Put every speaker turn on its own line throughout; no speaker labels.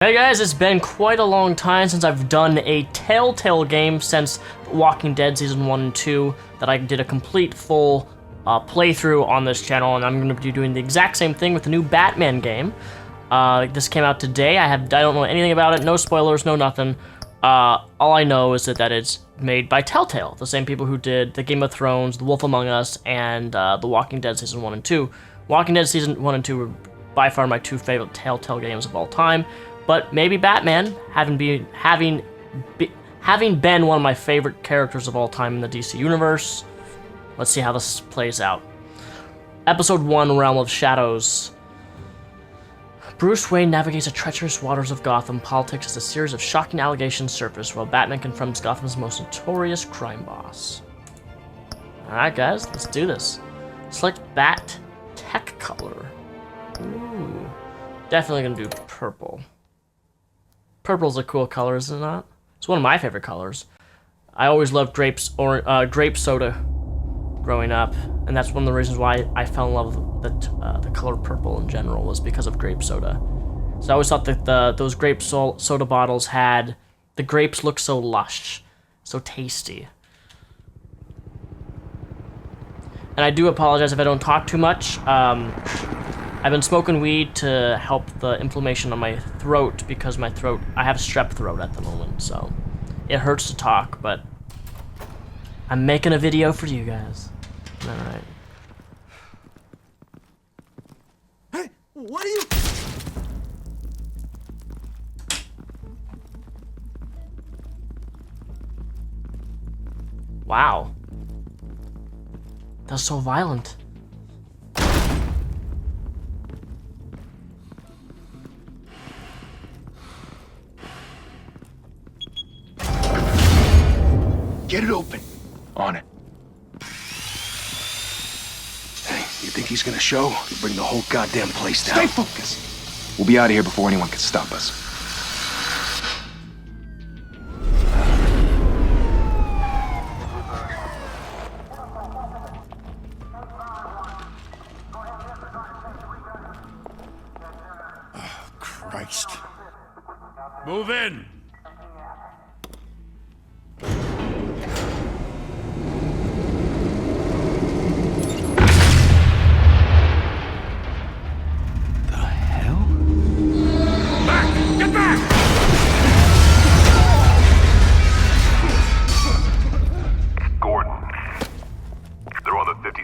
Hey guys, it's been quite a long time since I've done a Telltale game since Walking Dead Season 1 and 2 that I did a complete full playthrough on this channel, and I'm going to be doing the exact same thing with the new Batman game. This came out today. I don't know anything about it, no spoilers, no nothing. All I know is that it's made by Telltale, the same people who did the Game of Thrones, The Wolf Among Us, and The Walking Dead Season 1 and 2. Walking Dead Season 1 and 2 were by far my two favorite Telltale games of all time. But maybe Batman, having been one of my favorite characters of all time in the DC universe. Let's see how this plays out. Episode 1, Realm of Shadows. Bruce Wayne navigates the treacherous waters of Gotham politics as a series of shocking allegations surface, while Batman confronts Gotham's most notorious crime boss. Alright guys, let's do this. Select Bat Tech Color. Ooh. Definitely gonna do purple. Purple's a cool color, is it not? It's one of my favorite colors. I always loved grape soda growing up, and that's one of the reasons why I fell in love with the color purple in general, was because of grape soda. So I always thought that those grape soda bottles had the grapes look so lush, so tasty. And I do apologize if I don't talk too much. I've been smoking weed to help the inflammation on my throat because I have strep throat at the moment, so it hurts to talk, but I'm making a video for you guys. Alright.
Hey, what are you...
Wow. That's so violent.
Get it open. On it. Hey, you think he's gonna show? He'll bring the whole goddamn place down. Stay focused. We'll be out of here before anyone can stop us. Oh, Christ.
Move in!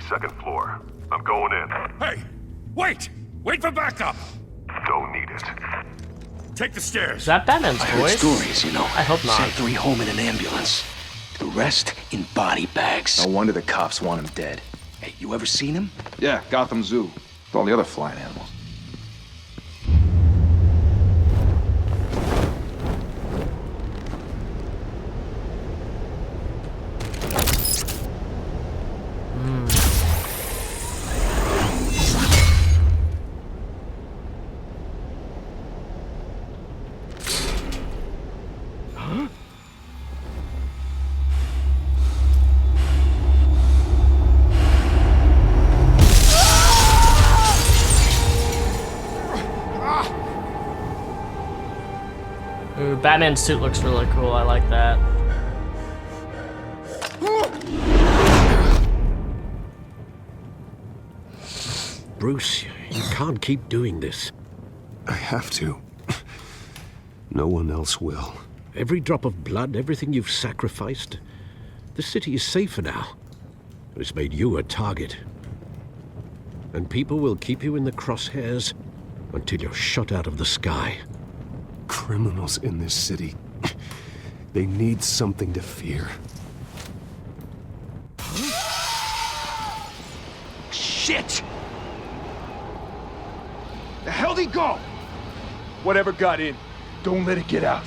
Second floor. I'm going in.
Hey! Wait! Wait for backup!
Don't need it.
Take the stairs.
Is that Batman's
I heard
voice?
stories, you know.
I hope not.
Sent 3 home in an ambulance. The rest in body bags.
No wonder the cops want him dead.
Hey, you ever seen him?
Yeah, Gotham Zoo. With all the other flying animals.
Ooh, Batman's suit looks really cool. I like that.
Bruce, you can't keep doing this.
I have to. No one else will.
Every drop of blood, everything you've sacrificed. The city is safer now. It's made you a target. And people will keep you in the crosshairs until you're shot out of the sky.
Criminals in this city. They need something to fear.
Shit!
The hell'd he go? Whatever got in, don't let it get out.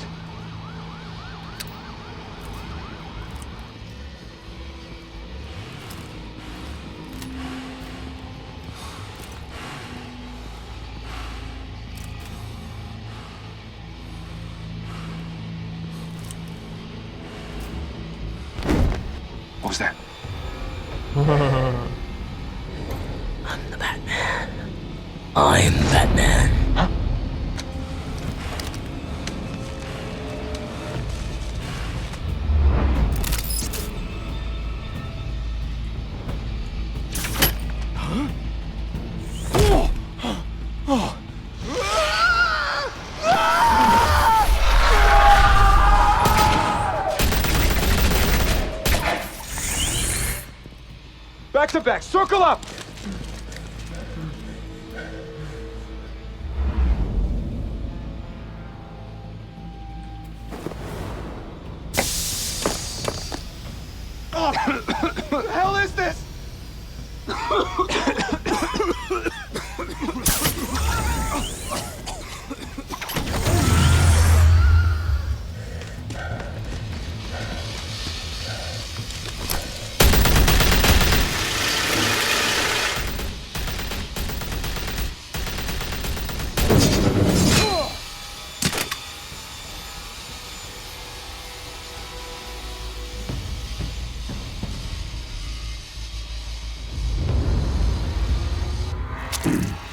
What was that?
I'm the Batman. I'm Batman.
Huh?
it back! Circle up! Oh, what the hell is this?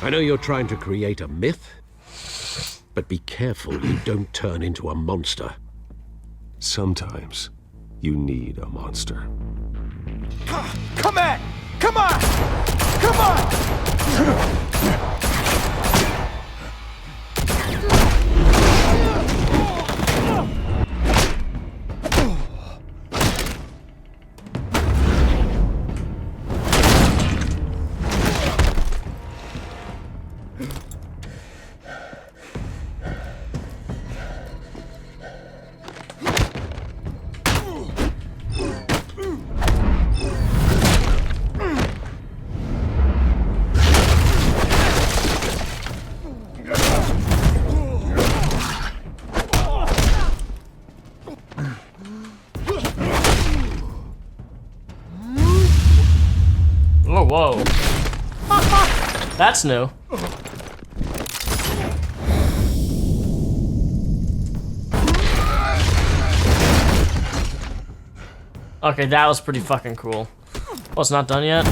I know you're trying to create a myth, but be careful you don't turn into a monster.
Sometimes you need a monster.
Come on! Come on! Come on!
Oh, whoa. That's new. Okay, that was pretty fucking cool. Oh, it's not done yet?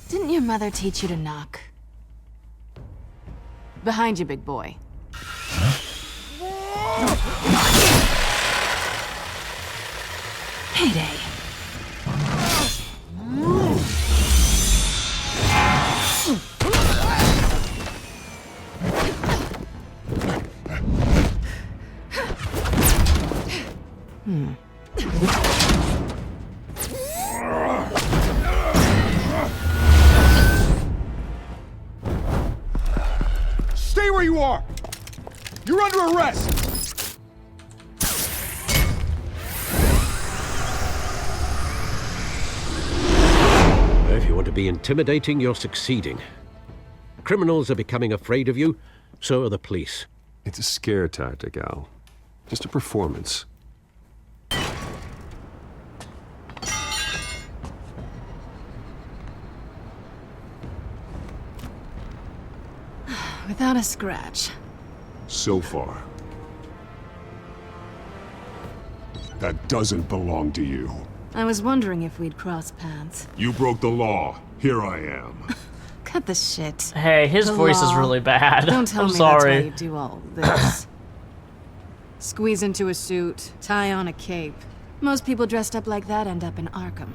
Didn't your mother teach you to knock? Behind you, big boy. Payday.
Stay where you are! You're under arrest!
If you want to be intimidating, you're succeeding. Criminals are becoming afraid of you, so are the police.
It's a scare tactic, Al. Just a performance.
Without a scratch.
So far. That doesn't belong to you.
I was wondering if we'd cross paths.
You broke the law. Here I am.
Cut the shit.
Hey, his
The
voice is
law.
really bad.
Don't tell
I'm
me
sorry.
that's why you do all this. Squeeze into a suit, tie on a cape. Most people dressed up like that end up in Arkham.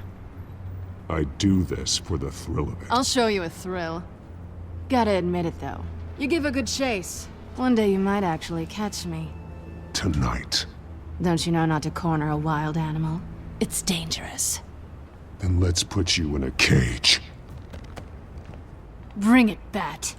I do this for the thrill of it.
I'll show you a thrill. Gotta admit it, though. You give a good chase. One day you might actually catch me.
Tonight.
Don't you know not to corner a wild animal? It's dangerous.
Then let's put you in a cage.
Bring it, Bat.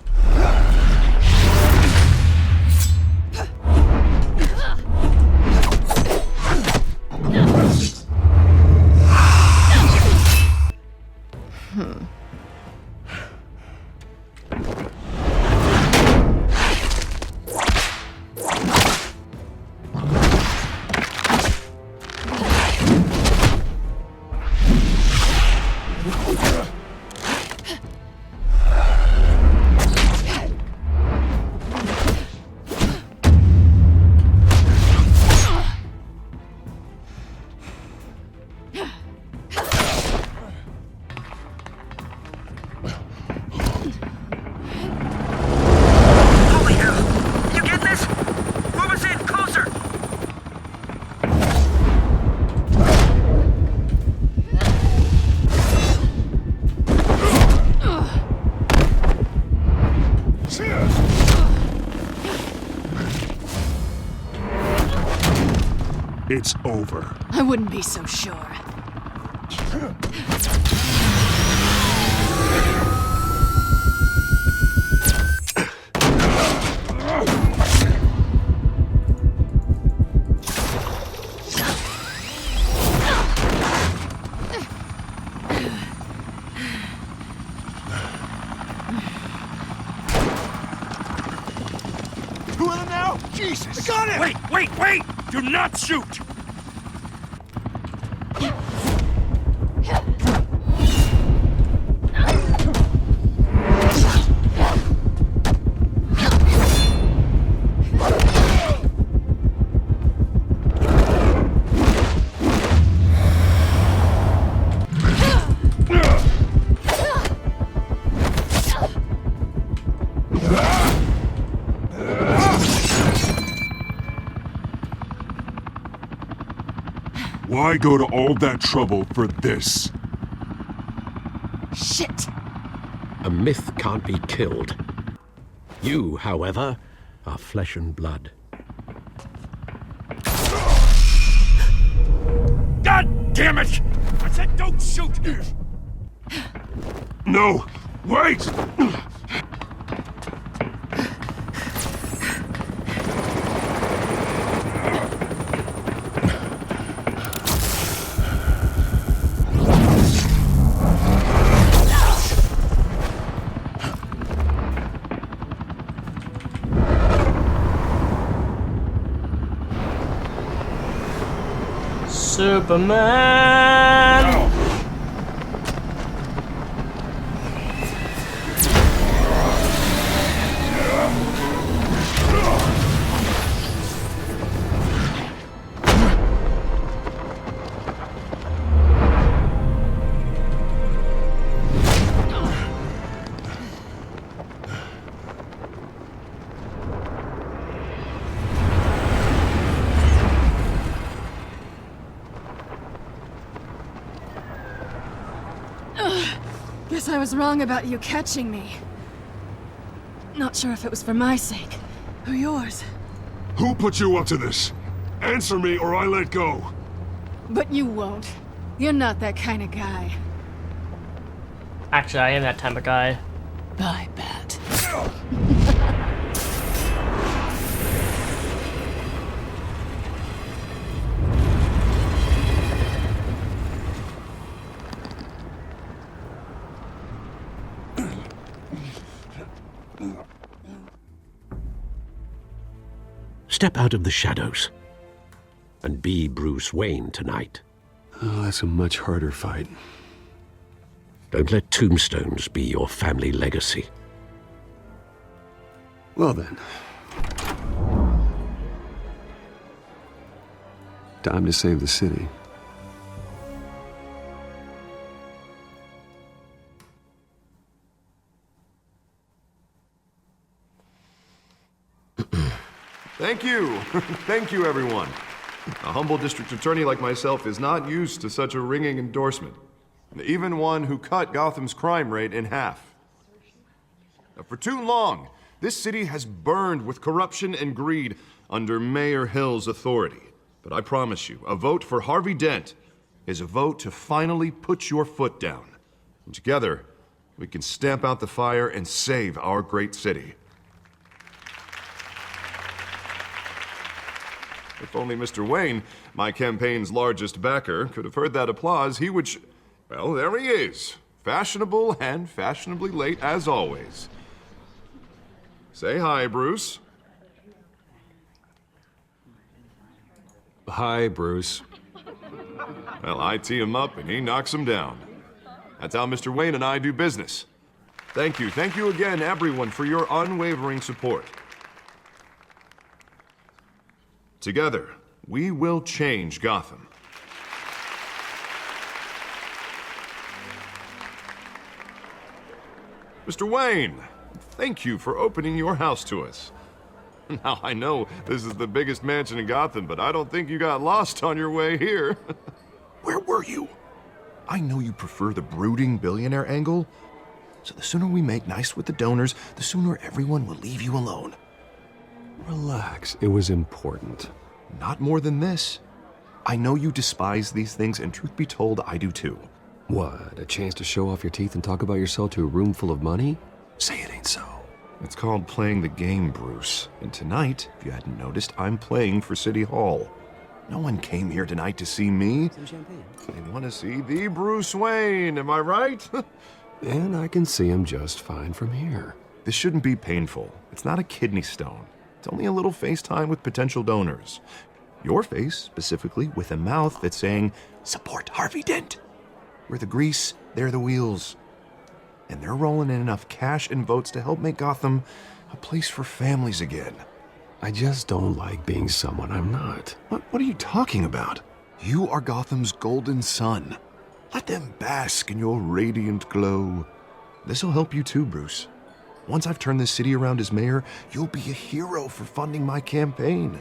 It's over.
I wouldn't be so sure.
Who in now? Jesus! I got him!
Wait! Do not shoot!
Why go to all that trouble for this?
Shit!
A myth can't be killed. You, however, are flesh and blood.
God damn it! I said don't shoot!
No! Wait!
Superman!
Guess I was wrong about you catching me. Not sure if it was for my sake, or yours.
Who put you up to this? Answer me or I let go.
But you won't. You're not that kind of guy.
Actually, I am that type of guy.
I bet.
Step out of the shadows and be Bruce Wayne tonight.
Oh, that's a much harder fight.
Don't let tombstones be your family legacy.
Well then. Time to save the city.
Thank you. Thank you, everyone. A humble district attorney like myself is not used to such a ringing endorsement. Even one who cut Gotham's crime rate in half. For too long, this city has burned with corruption and greed under Mayor Hill's authority. But I promise you, a vote for Harvey Dent is a vote to finally put your foot down. And together, we can stamp out the fire and save our great city. If only Mr. Wayne, my campaign's largest backer, could have heard that applause, he would well, there he is. Fashionable and fashionably late as always. Say hi, Bruce.
Hi, Bruce.
Well, I tee him up and he knocks him down. That's how Mr. Wayne and I do business. Thank you again, everyone, for your unwavering support. Together, we will change Gotham. Mr. Wayne, thank you for opening your house to us. Now, I know this is the biggest mansion in Gotham, but I don't think you got lost on your way here. Where were you? I know you prefer the brooding billionaire angle, so the sooner we make nice with the donors, the sooner everyone will leave you alone.
Relax, it was important.
Not more than this. I know you despise these things, and truth be told, I do too.
What, a chance to show off your teeth and talk about yourself to a room full of money? Say it ain't so.
It's called playing the game, Bruce. And tonight, if you hadn't noticed, I'm playing for City Hall. No one came here tonight to see me.
Some champagne.
They want to see the Bruce Wayne, am I right?
And I can see him just fine from here.
This shouldn't be painful. It's not a kidney stone. It's only a little FaceTime with potential donors. Your face, specifically, with a mouth that's saying, support Harvey Dent. We're the grease, they're the wheels. And they're rolling in enough cash and votes to help make Gotham a place for families again.
I just don't like being someone I'm not.
What are you talking about? You are Gotham's golden sun. Let them bask in your radiant glow. This'll help you too, Bruce. Once I've turned this city around as mayor, you'll be a hero for funding my campaign.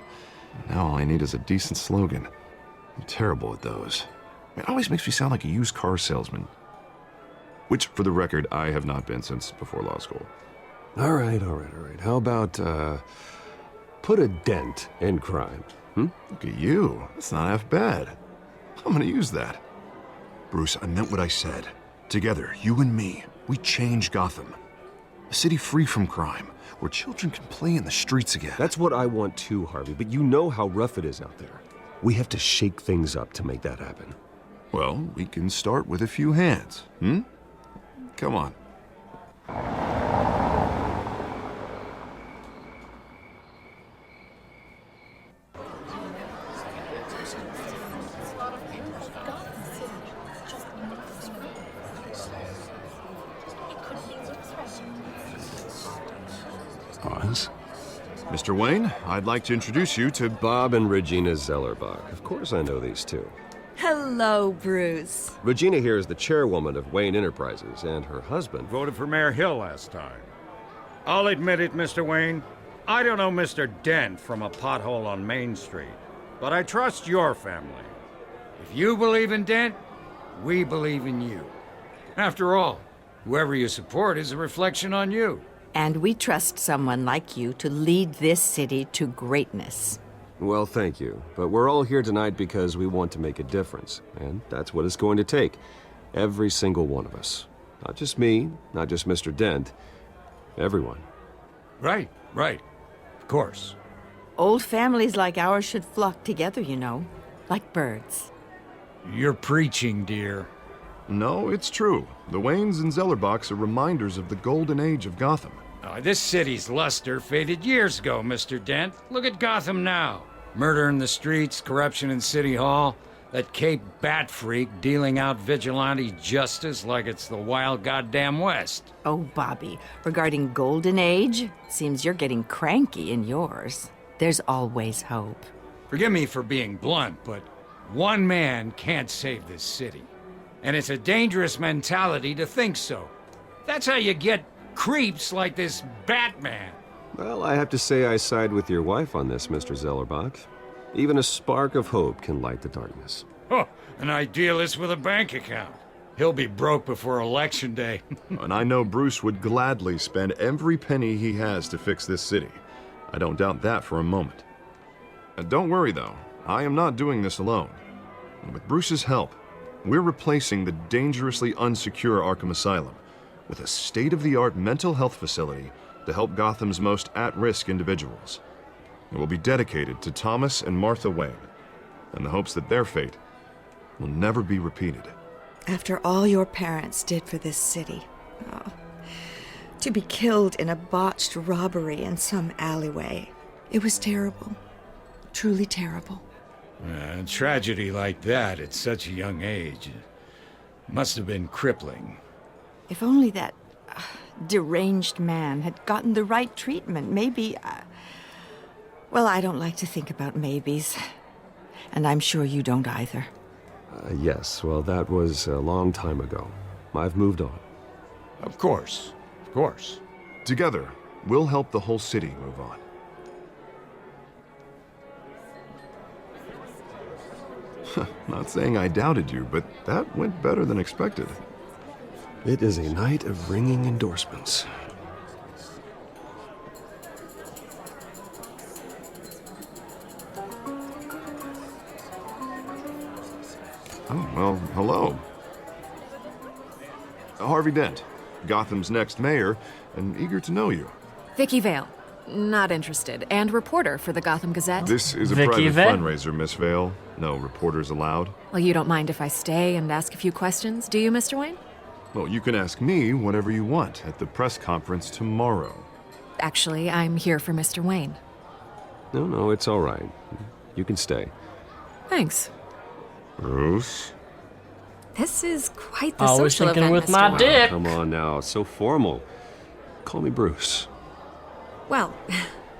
Now all I need is a decent slogan. I'm terrible at those. It always makes me sound like a used car salesman. Which, for the record, I have not been since before law school.
All right. How about, put a dent in crime?
Look at you. That's not half bad. I'm gonna use that. Bruce, I meant what I said. Together, you and me, we change Gotham. A city free from crime, where children can play in the streets again.
That's what I want too, Harvey, but you know how rough it is out there. We have to shake things up to make that happen.
Well, we can start with a few hands, Come on.
Pause.
Mr. Wayne, I'd like to introduce you to
Bob and Regina Zellerbach. Of course I know these two.
Hello, Bruce.
Regina here is the chairwoman of Wayne Enterprises, and her husband...
Voted for Mayor Hill last time. I'll admit it, Mr. Wayne. I don't know Mr. Dent from a pothole on Main Street, but I trust your family. If you believe in Dent, we believe in you. After all, whoever you support is a reflection on you.
And we trust someone like you to lead this city to greatness.
Well, thank you. But we're all here tonight because we want to make a difference. And that's what it's going to take. Every single one of us. Not just me, not just Mr. Dent. Everyone.
Right. Of course.
Old families like ours should flock together, you know. Like birds.
You're preaching, dear.
No, it's true. The Waynes and Zellerbachs are reminders of the golden age of Gotham.
This city's luster faded years ago, Mr. Dent. Look at Gotham now. Murder in the streets, corruption in City Hall, that Cape Bat freak dealing out vigilante justice like it's the wild goddamn West.
Oh, Bobby, regarding Golden Age, seems you're getting cranky in yours. There's always hope.
Forgive me for being blunt, but one man can't save this city. And it's a dangerous mentality to think so. That's how you get creeps like this Batman.
Well, I have to say I side with your wife on this, Mr. Zellerbach. Even a spark of hope can light the darkness.
Oh, an idealist with a bank account. He'll be broke before Election Day.
And I know Bruce would gladly spend every penny he has to fix this city. I don't doubt that for a moment. Don't worry, though. I am not doing this alone. And with Bruce's help, we're replacing the dangerously unsecure Arkham Asylum with a state-of-the-art mental health facility to help Gotham's most at-risk individuals. It will be dedicated to Thomas and Martha Wayne, in the hopes that their fate will never be repeated.
After all your parents did for this city, to be killed in a botched robbery in some alleyway, it was terrible. Truly terrible.
A tragedy like that at such a young age must have been crippling.
If only that deranged man had gotten the right treatment, maybe... well, I don't like to think about maybes. And I'm sure you don't either.
Yes, well, that was a long time ago. I've moved on.
Of course.
Together, we'll help the whole city move on. Not saying I doubted you, but that went better than expected.
It is a night of ringing endorsements.
Oh, well, hello. Harvey Dent, Gotham's next mayor, and eager to know you.
Vicky Vale. Not interested. And reporter for the Gotham Gazette.
This is a
Vicky
private
Vale?
fundraiser, Miss Vale. No reporters allowed.
Well, you don't mind if I stay and ask a few questions, do you, Mr. Wayne?
Well, you can ask me whatever you want at the press conference tomorrow.
Actually, I'm here for Mr. Wayne.
No, it's all right. You can stay.
Thanks.
Bruce?
This is quite the
Always
social
thinking
event,
with
Mr.
my
Wayne.
dick.
Come on now, it's so formal. Call me Bruce.
Well,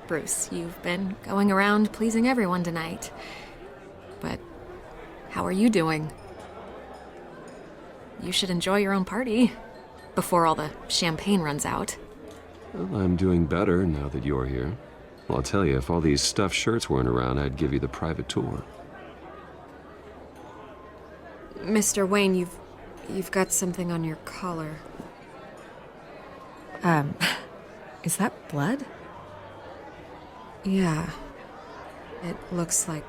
Bruce, you've been going around pleasing everyone tonight. But how are you doing? You should enjoy your own party before all the champagne runs out.
Well, I'm doing better now that you're here. Well, I'll tell you, if all these stuffed shirts weren't around, I'd give you the private tour.
Mr. Wayne, you've got something on your collar. Is that blood? Yeah. It looks like...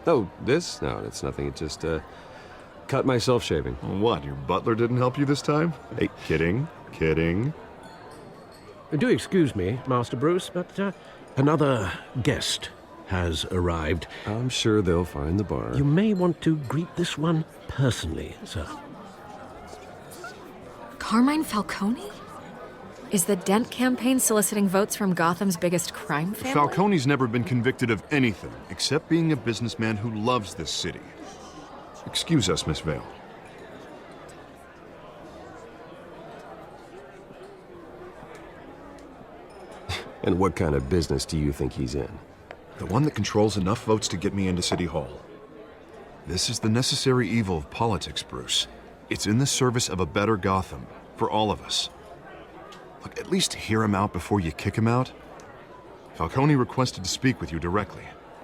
Oh, this? No, it's nothing. It just, cut myself shaving.
What, your butler didn't help you this time? Hey, kidding.
Do excuse me, Master Bruce, but another guest has arrived.
I'm sure they'll find the bar.
You may want to greet this one personally, sir.
Carmine Falcone? Is the Dent campaign soliciting votes from Gotham's biggest crime family?
Falcone's never been convicted of anything except being a businessman who loves this city. Excuse us, Miss Vale.
And what kind of business do you think he's in?
The one that controls enough votes to get me into City Hall. This is the necessary evil of politics, Bruce. It's in the service of a better Gotham, for all of us. Look, at least hear him out before you kick him out. Falcone requested to speak with you directly.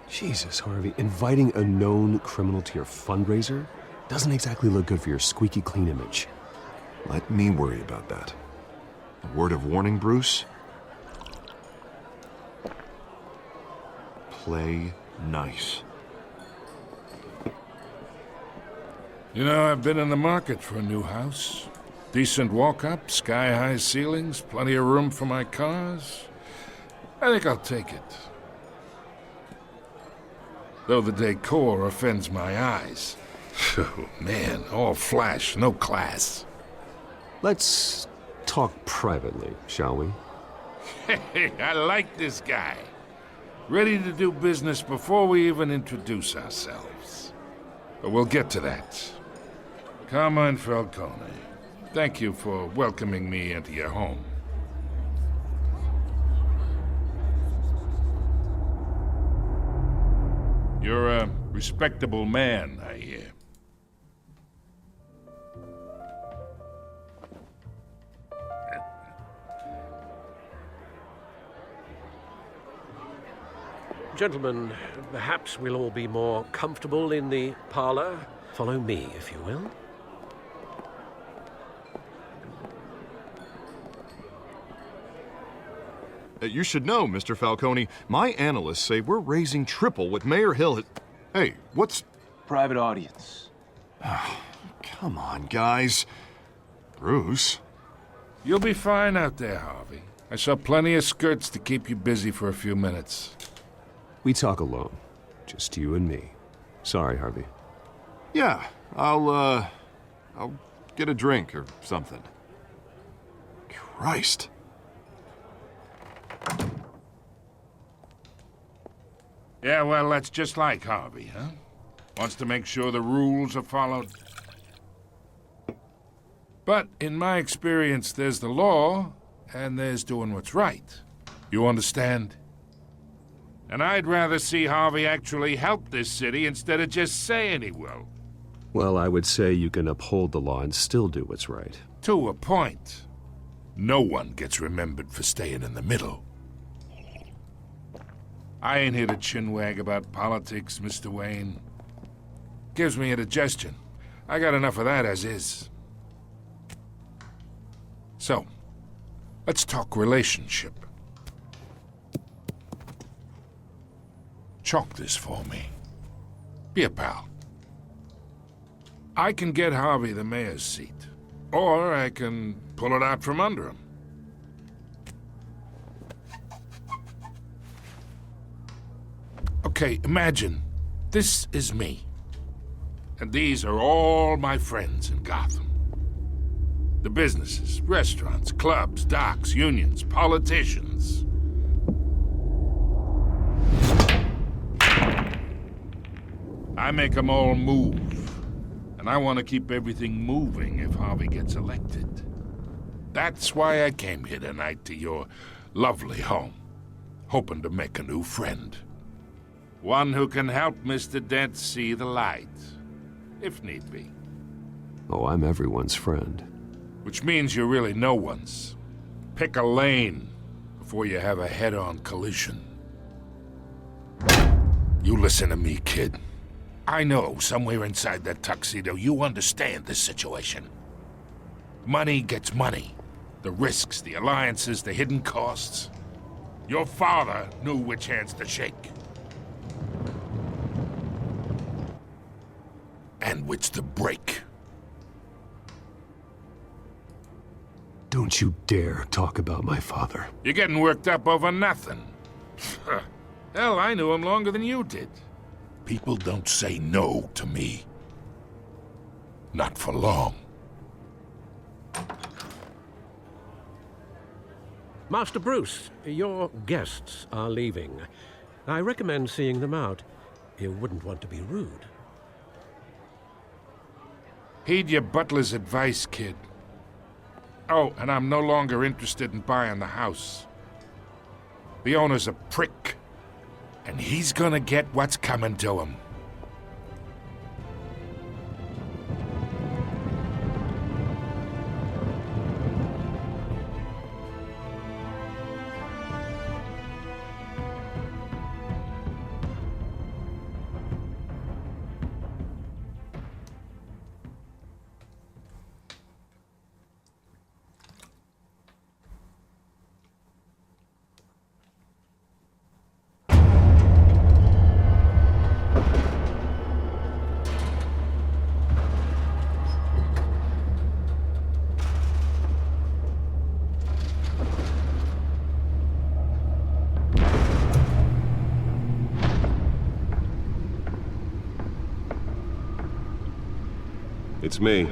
Jesus, Harvey, inviting a known criminal to your fundraiser doesn't exactly look good for your squeaky clean image.
Let me worry about that. A word of warning, Bruce? Play nice.
You know, I've been in the market for a new house. Decent walk-up, sky-high ceilings, plenty of room for my cars. I think I'll take it. Though the decor offends my eyes. Oh, man, all flash, no class.
Let's talk privately, shall we?
Hey, I like this guy. Ready to do business before we even introduce ourselves. But we'll get to that. Carmine Falcone, thank you for welcoming me into your home. You're a respectable man, I hear.
Gentlemen, perhaps we'll all be more comfortable in the parlor. Follow me, if you will.
You should know, Mr. Falcone, my analysts say we're raising triple what Mayor Hill had... Hey, what's...
Private audience.
Come on, guys. Bruce?
You'll be fine out there, Harvey. I saw plenty of skirts to keep you busy for a few minutes.
We talk alone. Just you and me. Sorry, Harvey.
Yeah, I'll get a drink or something. Christ.
Yeah, well, that's just like Harvey, huh? Wants to make sure the rules are followed. But in my experience, there's the law, and there's doing what's right. You understand? And I'd rather see Harvey actually help this city instead of just saying he will.
Well, I would say you can uphold the law and still do what's right.
To a point. No one gets remembered for staying in the middle. I ain't here to chinwag about politics, Mr. Wayne. Gives me indigestion. I got enough of that as is. So, let's talk relationship. Chalk this for me. Be a pal. I can get Harvey the mayor's seat. Or I can pull it out from under him. Okay, imagine this is me. And these are all my friends in Gotham. The businesses, restaurants, clubs, docks, unions, politicians. I make them all move. And I want to keep everything moving if Harvey gets elected. That's why I came here tonight to your lovely home, hoping to make a new friend. One who can help Mr. Dent see the light, if need be.
Oh, I'm everyone's friend.
Which means you're really no one's. Pick a lane before you have a head-on collision. You listen to me, kid. I know somewhere inside that tuxedo you understand this situation. Money gets money. The risks, the alliances, the hidden costs. Your father knew which hands to shake. And which to break.
Don't you dare talk about my father.
You're getting worked up over nothing. Hell, I knew him longer than you did. People don't say no to me. Not for long.
Master Bruce, your guests are leaving. I recommend seeing them out. You wouldn't want to be rude.
Heed your butler's advice, kid. Oh, and I'm no longer interested in buying the house. The owner's a prick. And he's gonna get what's coming to him.
It's me.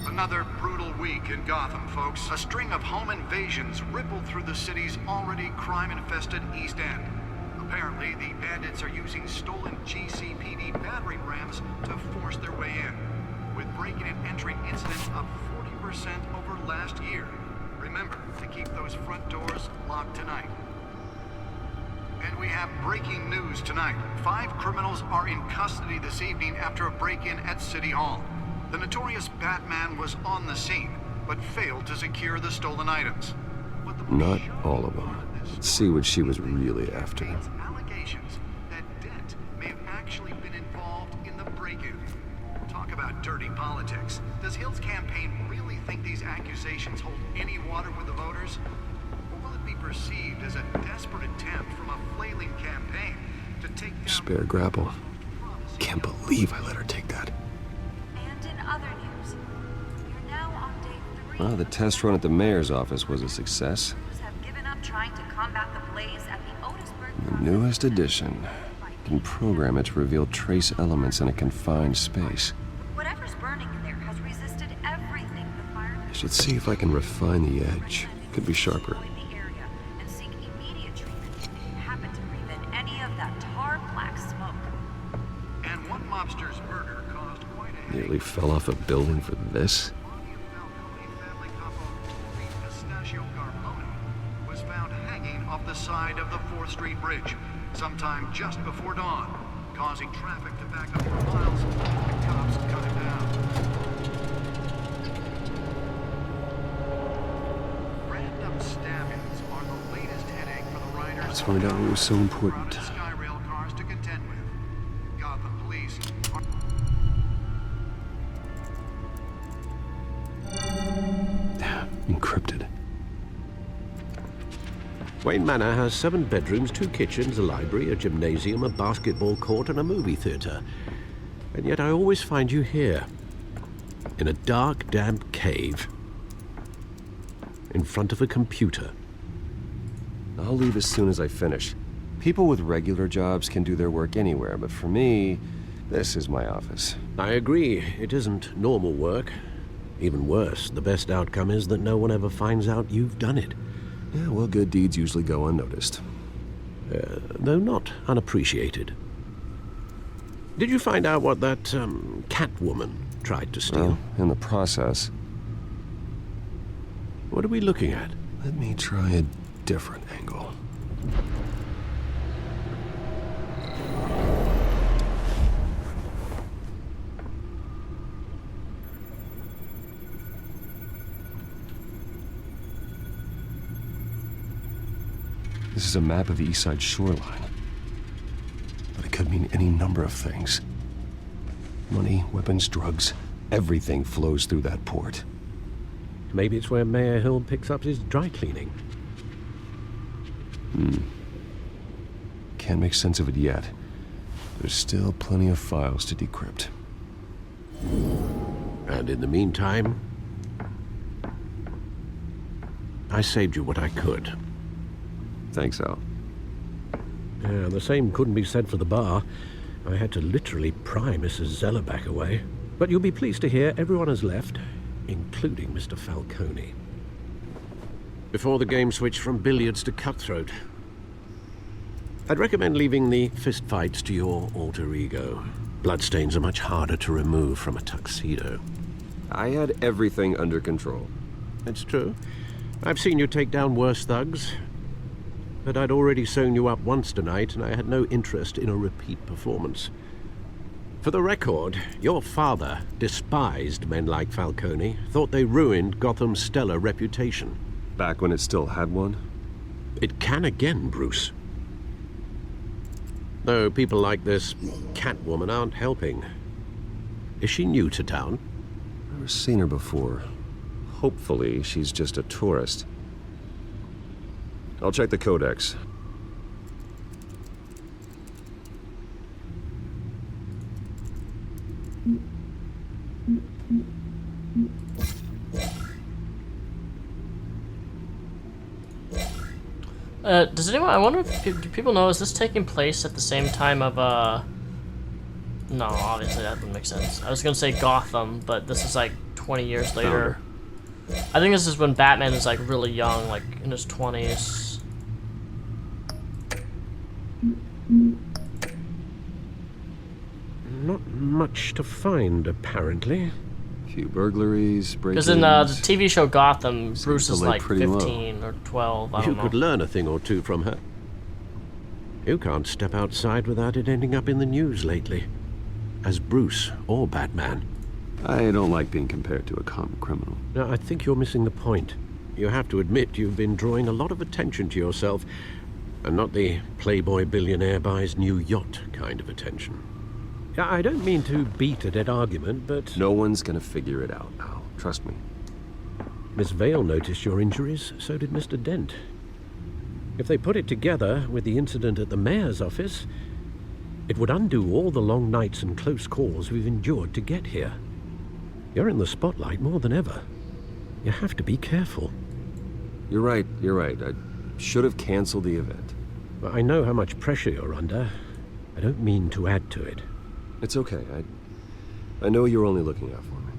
Another brutal week in Gotham, folks. A string of home invasions rippled through the city's already crime-infested East End. Apparently, the bandits are using stolen GCPD battering rams to force their way in, with breaking and entering incidents up 40% over last year. Remember to keep those front doors locked tonight. And we have breaking news tonight. 5 criminals are in custody this evening after a break-in at City Hall. The notorious Batman was on the scene, but failed to secure the stolen items.
Not all of them. Let's see what she was really after.
Allegations that Dent may have actually been involved in the break-in. Talk about dirty politics. Does Hill's campaign really think these accusations hold any water with the voters? Or will it be perceived as a desperate attempt from a flailing campaign to take down...
Spare grapple. Can't believe I let her take that.
Other news. You're now on day 3.
Well, the test run at the mayor's office was a success.
Have given up trying to combat the blaze at the Otisburg.
The newest addition. Can program it to reveal trace elements in a confined space.
Whatever's burning in there has resisted everything the fire.
I should see if I can refine the edge. Could be sharper.
And seek immediate treatment if you happen to breathe in any of that tar black smoke.
And one mobster's murder
Nearly fell off a building for this?
Was found hanging off the side of the 4th Street Bridge sometime just before dawn, causing traffic to back up for miles. The cops cut it down.
Let's find out what was so important.
Skyrail cars to contend with. Gotham Police are...
Encrypted.
Wayne Manor has 7 bedrooms, 2 kitchens, a library, a gymnasium, a basketball court, and a movie theater. And yet I always find you here, in a dark, damp cave, in front of a computer.
I'll leave as soon as I finish. People with regular jobs can do their work anywhere, but for me, this is my office.
I agree. It isn't normal work. Even worse, the best outcome is that no one ever finds out you've done it.
Yeah, well, good deeds usually go unnoticed.
Though not unappreciated. Did you find out what that, cat woman tried to steal?
Well, in the process.
What are we looking at?
Let me try a different angle. This is a map of the East Side shoreline. But it could mean any number of things. Money, weapons, drugs, everything flows through that port.
Maybe it's where Mayor Hill picks up his dry cleaning.
Can't make sense of it yet. There's still plenty of files to decrypt.
And in the meantime, I saved you what I could.
Thanks, Al.
Yeah, the same couldn't be said for the bar. I had to literally pry Mrs. Zeller back away. But you'll be pleased to hear everyone has left, including Mr. Falcone. Before the game switched from billiards to cutthroat. I'd recommend leaving the fistfights to your alter ego. Bloodstains are much harder to remove from a tuxedo.
I had everything under control.
It's true. I've seen you take down worse thugs. But I'd already sewn you up once tonight, and I had no interest in a repeat performance. For the record, your father despised men like Falcone, thought they ruined Gotham's stellar reputation.
Back when it still had one?
It can again, Bruce. Though people like this Catwoman aren't helping. Is she new to town?
Never seen her before. Hopefully, she's just a tourist. I'll check the codex.
Does anyone, I wonder if do people know, is this taking place at the same time of, no, obviously that wouldn't make sense. I was gonna say Gotham, but this is like 20 years later. I think this is when Batman is like really young, like in his 20s.
Not much to find, apparently.
A few burglaries, break-ins.
Because in the TV show Gotham, Bruce is like 15 or 12, I don't know.
You could learn a thing or two from her. You can't step outside without it ending up in the news lately. As Bruce or Batman.
I don't like being compared to a common criminal.
No, I think you're missing the point. You have to admit you've been drawing a lot of attention to yourself, and not the playboy billionaire buys new yacht kind of attention. I don't mean to beat a dead argument, but...
No one's gonna figure it out, Al. Trust me.
Miss Vale noticed your injuries, so did Mr. Dent. If they put it together with the incident at the mayor's office, it would undo all the long nights and close calls we've endured to get here. You're in the spotlight more than ever. You have to be careful.
You're right. I should have canceled the event.
I know how much pressure you're under. I don't mean to add to it.
It's okay. I know you're only looking out for me.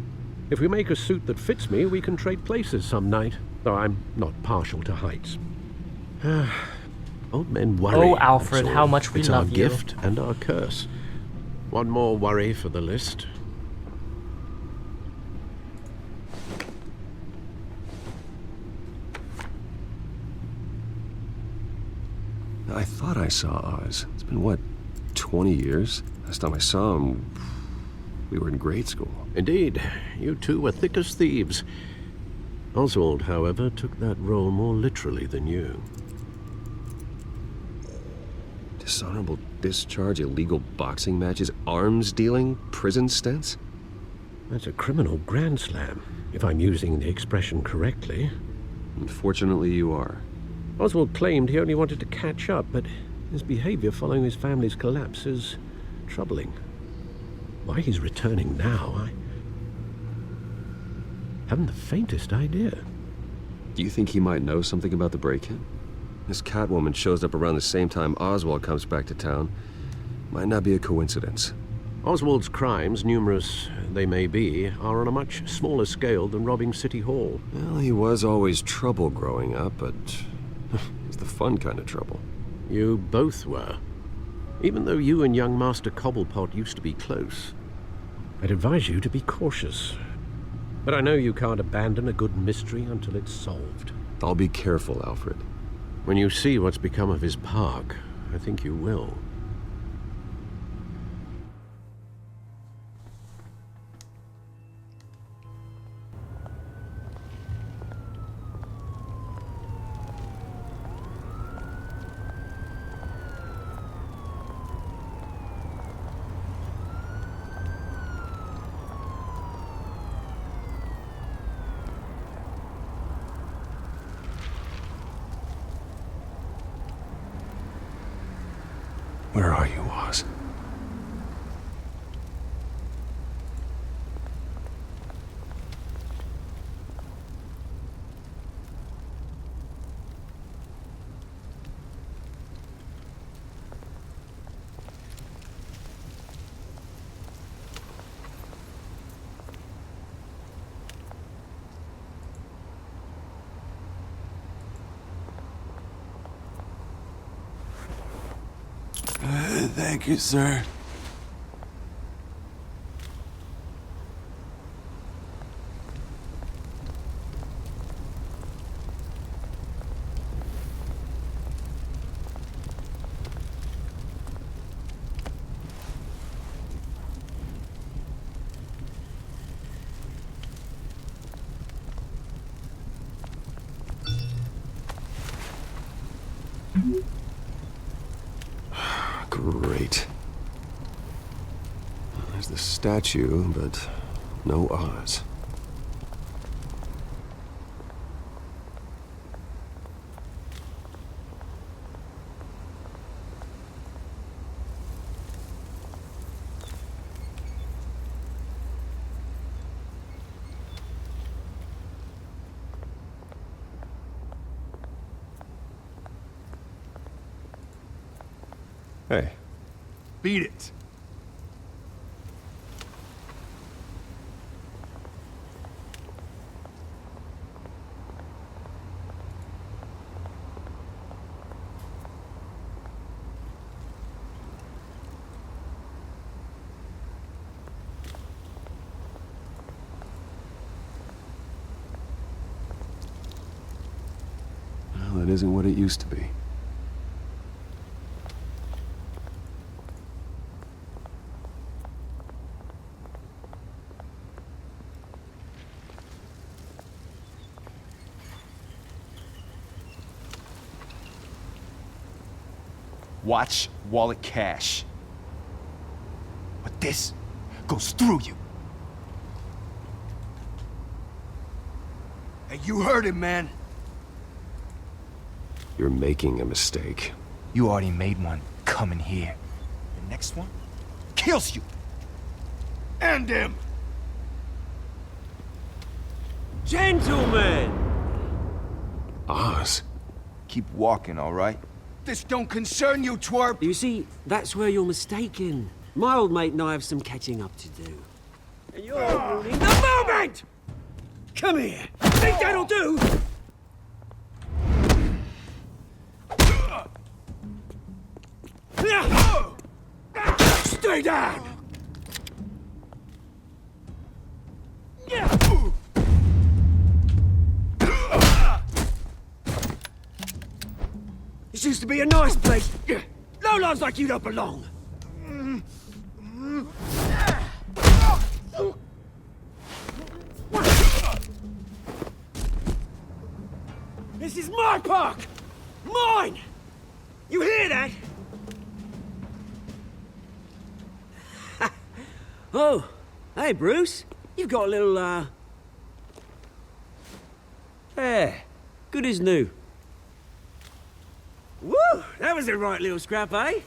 If we make a suit that fits me, we can trade places some night. Though I'm not partial to heights. Old men worry.
Oh, Alfred, how much we love you.
It's our gift and our curse. One more worry for the list.
I thought I saw Oz. It's been, what, 20 years? Last time I saw him, we were in grade school.
Indeed. You two were thick as thieves. Oswald, however, took that role more literally than you.
Dishonorable discharge, illegal boxing matches, arms dealing, prison stints?
That's a criminal grand slam, if I'm using the expression correctly.
Unfortunately, you are.
Oswald claimed he only wanted to catch up, but his behavior following his family's collapse is troubling. Why he's returning now, I haven't the faintest idea.
Do you think he might know something about the break-in? This Catwoman shows up around the same time Oswald comes back to town. Might not be a coincidence.
Oswald's crimes, numerous they may be, are on a much smaller scale than robbing City Hall.
Well, he was always trouble growing up, but it's the fun kind of trouble.
You both were. Even though you and young Master Cobblepot used to be close. I'd advise you to be cautious. But I know you can't abandon a good mystery until it's solved.
I'll be careful, Alfred.
When you see what's become of his park, I think you will.
Where are you, Oz?
Thank you, sir.
Great. There's the statue, but no Oz. Hey.
Beat it.
Well, it isn't what it used to be.
Watch wallet cash. But this goes through you. Hey, you heard it, man.
You're making a mistake.
You already made one coming here. The next one kills you. And him.
Gentlemen!
Oz.
Keep walking, all right? This don't concern you, twerp!
You see, that's where you're mistaken. My old mate and I have some catching up to do. And you're ruining the moment! Come here! Think that'll do? Stay down! This used to be a nice place. Lowlifes like you don't belong. This is my park! Mine! You hear that? Oh, hey, Bruce. You've got a little, hair. Good as new. Woo! That was a right little scrap, eh?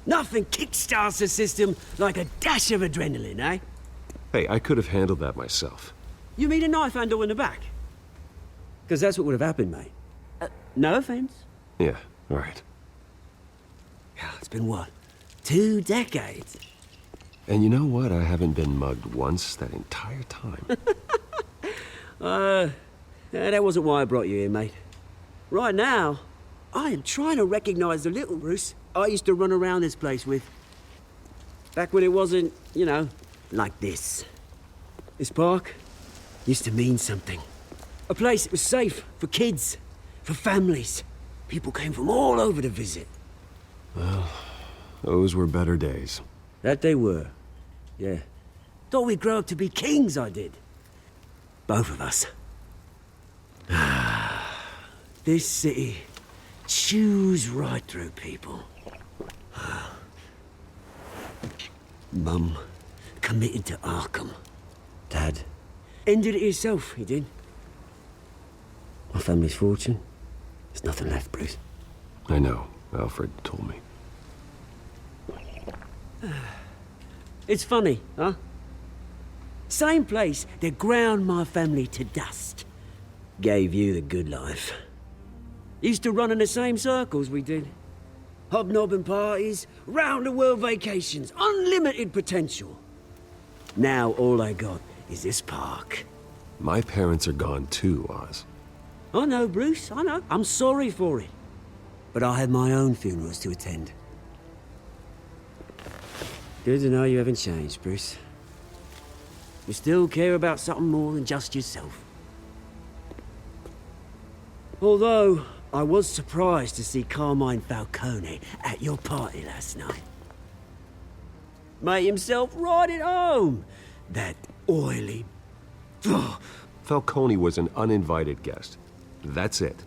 Nothing kickstarts the system like a dash of adrenaline, eh?
Hey, I could have handled that myself.
You mean a knife handle in the back? Because that's what would have happened, mate. No offense.
Yeah, right.
Yeah, it's been what? 2 decades?
And you know what? I haven't been mugged once that entire time.
That wasn't why I brought you here, mate. Right now, I am trying to recognize the little Bruce I used to run around this place with. Back when it wasn't, you know, like this. This park used to mean something. A place that was safe for kids, for families. People came from all over to visit.
Well, those were better days.
That they were. Yeah. Thought we'd grow up to be kings, I did. Both of us. This city chews right through people. Mum committed to Arkham. Dad ended it himself, he did. My family's fortune, there's nothing left, Bruce.
I know. Alfred told me.
It's funny, huh? Same place that ground my family to dust. Gave you the good life. Used to run in the same circles we did. Hobnobbing parties, round-the-world vacations, unlimited potential. Now all I got is this park.
My parents are gone too, Oz.
I know, Bruce, I know. I'm sorry for it. But I have my own funerals to attend. Good to know you haven't changed, Bruce. You still care about something more than just yourself. Although, I was surprised to see Carmine Falcone at your party last night. Made himself right at home. That oily...
Falcone was an uninvited guest. That's it.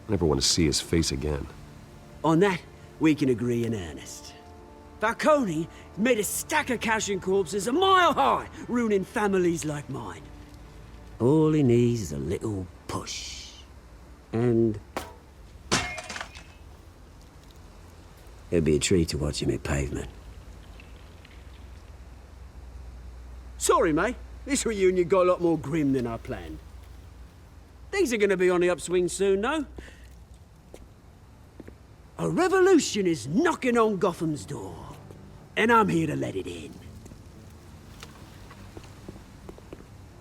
I never want to see his face again.
On that, we can agree in earnest. Falcone made a stack of cash and corpses a mile high, ruining families like mine. All he needs is a little push. And... it'd be a treat to watch him hit pavement. Sorry, mate. This reunion got a lot more grim than I planned. Things are gonna be on the upswing soon, though. A revolution is knocking on Gotham's door, and I'm here to let it in.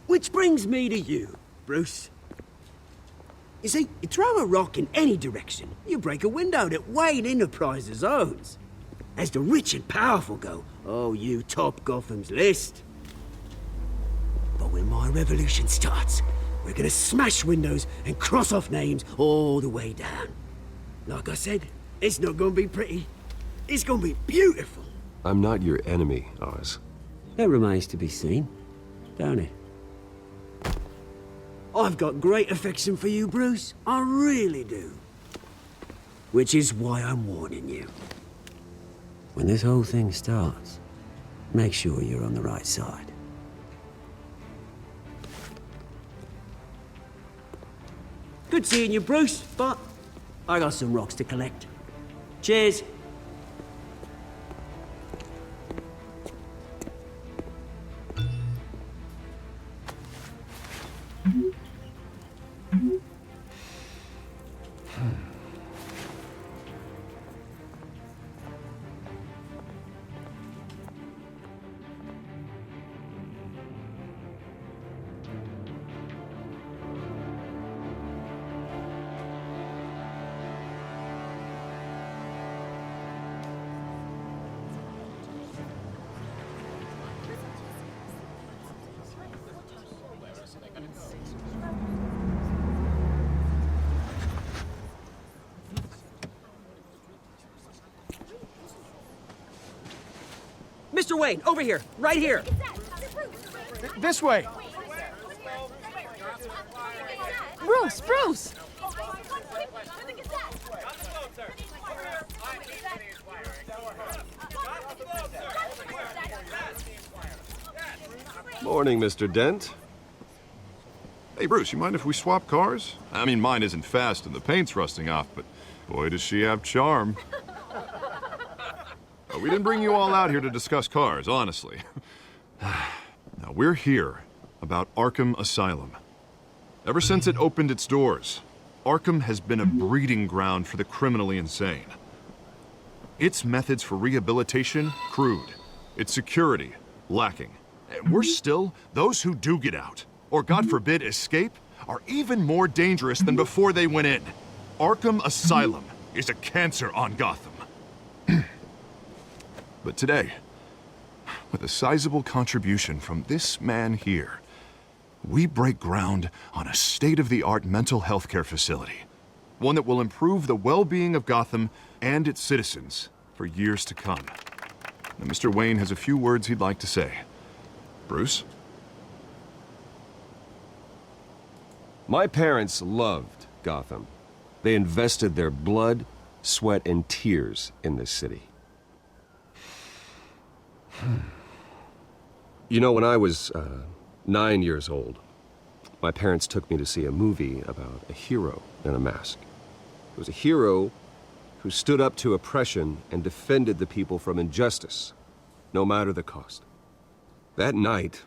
Which brings me to you, Bruce. You see, you throw a rock in any direction, you break a window that Wayne Enterprises owns. As the rich and powerful go, oh, you top Gotham's list. But when my revolution starts, we're gonna smash windows and cross off names all the way down. Like I said, it's not gonna be pretty. It's gonna be beautiful.
I'm not your enemy, Oz.
That remains to be seen, don't it? I've got great affection for you, Bruce. I really do. Which is why I'm warning you. When this whole thing starts, make sure you're on the right side. Good seeing you, Bruce, but I got some rocks to collect. Cheers. Mr. Wayne, over here, right here.
This way.
Bruce, Bruce!
Morning, Mr. Dent.
Hey, Bruce, you mind if we swap cars? I mean, mine isn't fast and the paint's rusting off, but boy, does she have charm. We didn't bring you all out here to discuss cars, honestly. Now, we're here about Arkham Asylum. Ever since it opened its doors, Arkham has been a breeding ground for the criminally insane. Its methods for rehabilitation, crude. Its security, lacking. And worse still, those who do get out, or God forbid escape, are even more dangerous than before they went in. Arkham Asylum is a cancer on Gotham. But today, with a sizable contribution from this man here, we break ground on a state-of-the-art mental health care facility. One that will improve the well-being of Gotham and its citizens for years to come. Now, Mr. Wayne has a few words he'd like to say. Bruce?
My parents loved Gotham. They invested their blood, sweat, and tears in this city. You know, when I was 9 years old, my parents took me to see a movie about a hero in a mask. It was a hero who stood up to oppression and defended the people from injustice, no matter the cost. That night,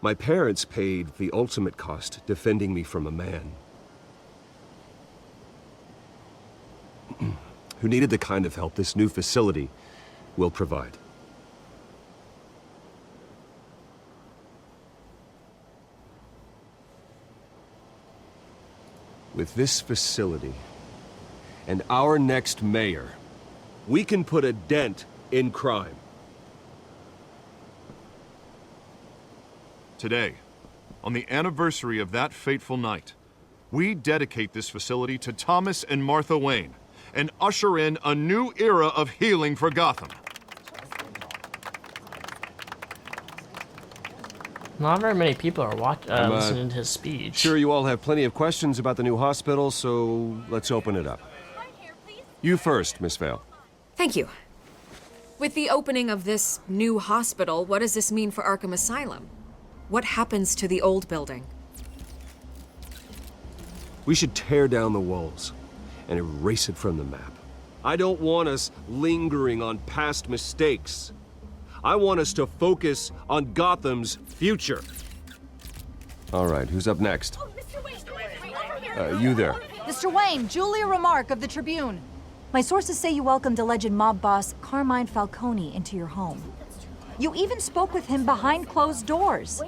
my parents paid the ultimate cost defending me from a man who needed the kind of help this new facility will provide. With this facility and our next mayor, we can put a dent in crime.
Today, on the anniversary of that fateful night, we dedicate this facility to Thomas and Martha Wayne and usher in a new era of healing for Gotham.
Not very many people are listening to his speech.
Sure, you all have plenty of questions about the new hospital, so let's open it up. You first, Miss Vale.
Thank you. With the opening of this new hospital, what does this mean for Arkham Asylum? What happens to the old building?
We should tear down the walls and erase it from the map. I don't want us lingering on past mistakes. I want us to focus on Gotham's future. All right, who's up next? You there.
Mr. Wayne, Julia Remark of the Tribune. My sources say you welcomed alleged mob boss Carmine Falcone into your home. You even spoke with him behind closed doors.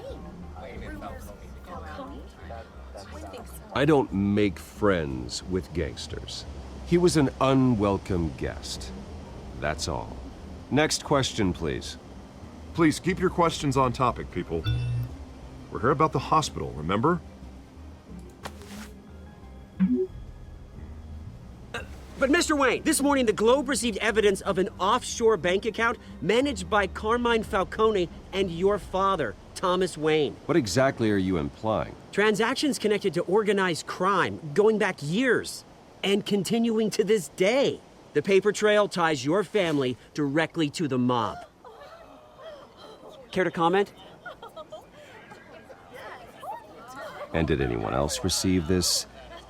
I don't make friends with gangsters. He was an unwelcome guest. That's all. Next question, please.
Please, keep your questions on topic, people. We're here about the hospital, remember?
But Mr. Wayne, this morning the Globe received evidence of an offshore bank account managed by Carmine Falcone and your father, Thomas Wayne.
What exactly are you implying?
Transactions connected to organized crime, going back years, and continuing to this day. The paper trail ties your family directly to the mob. Care to comment?
And did anyone else receive this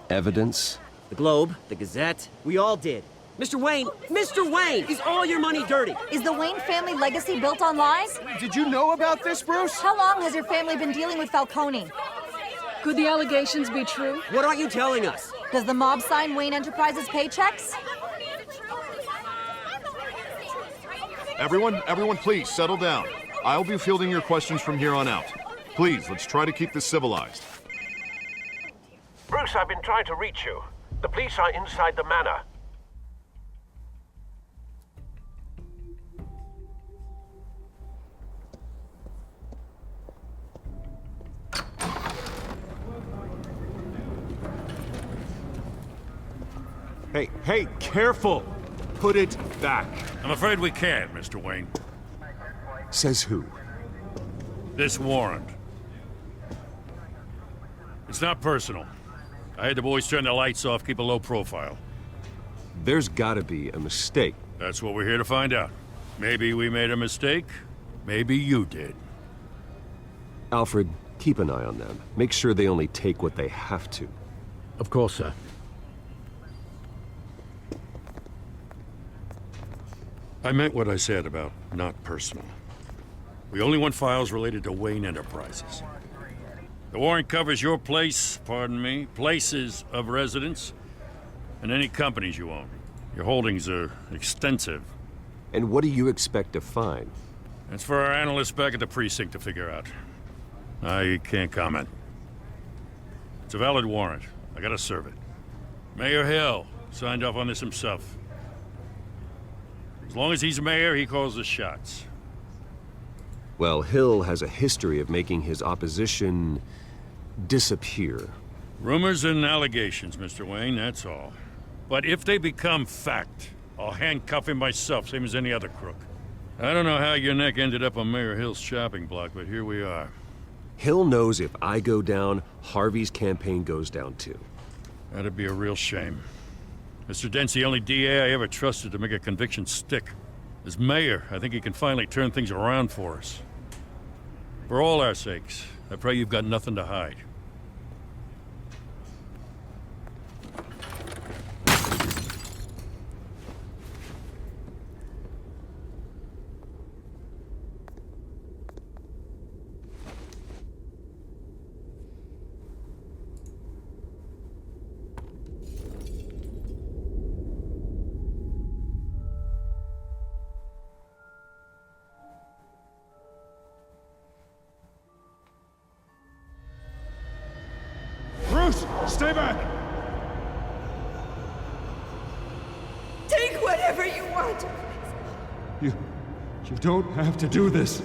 evidence?
The Globe, the Gazette, we all did. Mr. Wayne, is all your money dirty?
Is the Wayne family legacy built on lies?
Did you know about this, Bruce?
How long has your family been dealing with Falcone?
Could the allegations be true?
What aren't you telling us?
Does the mob sign Wayne Enterprises paychecks?
Everyone, please settle down. I'll be fielding your questions from here on out. Please, let's try to keep this civilized.
Bruce, I've been trying to reach you. The police are inside the manor.
Hey, careful! Put it back.
I'm afraid we can't, Mr. Wayne.
Says who?
This warrant. It's not personal. I had the boys turn the lights off, keep a low profile.
There's gotta be a mistake.
That's what we're here to find out. Maybe we made a mistake. Maybe you did.
Alfred, keep an eye on them. Make sure they only take what they have to.
Of course, sir.
I meant what I said about not personal. We only want files related to Wayne Enterprises. The warrant covers your place, pardon me, places of residence, and any companies you own. Your holdings are extensive.
And what do you expect to find?
That's for our analysts back at the precinct to figure out. I can't comment. It's a valid warrant. I gotta serve it. Mayor Hill signed off on this himself. As long as he's mayor, he calls the shots.
Well, Hill has a history of making his opposition disappear.
Rumors and allegations, Mr. Wayne, that's all. But if they become fact, I'll handcuff him myself, same as any other crook. I don't know how your neck ended up on Mayor Hill's shopping block, but here we are.
Hill knows if I go down, Harvey's campaign goes down too.
That'd be a real shame. Mr. Dent's the only DA I ever trusted to make a conviction stick. As mayor, I think he can finally turn things around for us. For all our sakes, I pray you've got nothing to hide.
Stay back!
Take whatever you want.
You don't have to do this.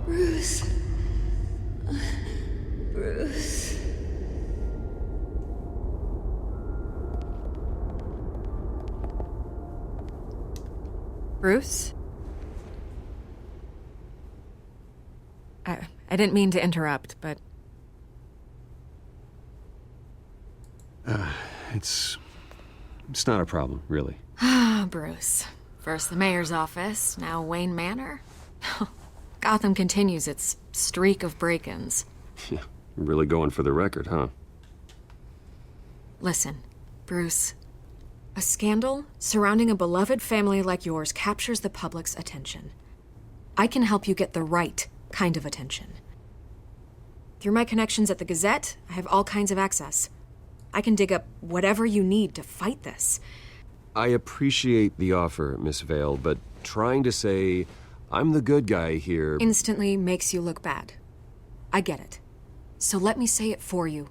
Bruce. Bruce.
Bruce? I didn't mean to interrupt, but...
It's not a problem, really.
Ah, Bruce. First the mayor's office, now Wayne Manor. Gotham continues its streak of break-ins.
Yeah, really going for the record, huh?
Listen, Bruce. A scandal surrounding a beloved family like yours captures the public's attention. I can help you get the right kind of attention. Through my connections at the Gazette, I have all kinds of access. I can dig up whatever you need to fight this.
I appreciate the offer, Miss Vale, but trying to say I'm the good guy here...
Instantly makes you look bad. I get it. So let me say it for you.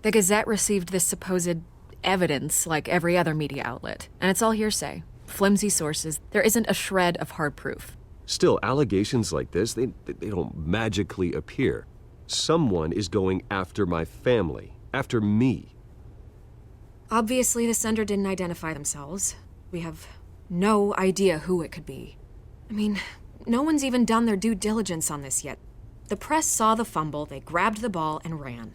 The Gazette received this supposed evidence like every other media outlet, and it's all hearsay. Flimsy sources. There isn't a shred of hard proof.
Still, allegations like this, they don't magically appear. Someone is going after my family, after me.
Obviously, the sender didn't identify themselves. We have no idea who it could be. I mean, no one's even done their due diligence on this yet. The press saw the fumble, they grabbed the ball and ran.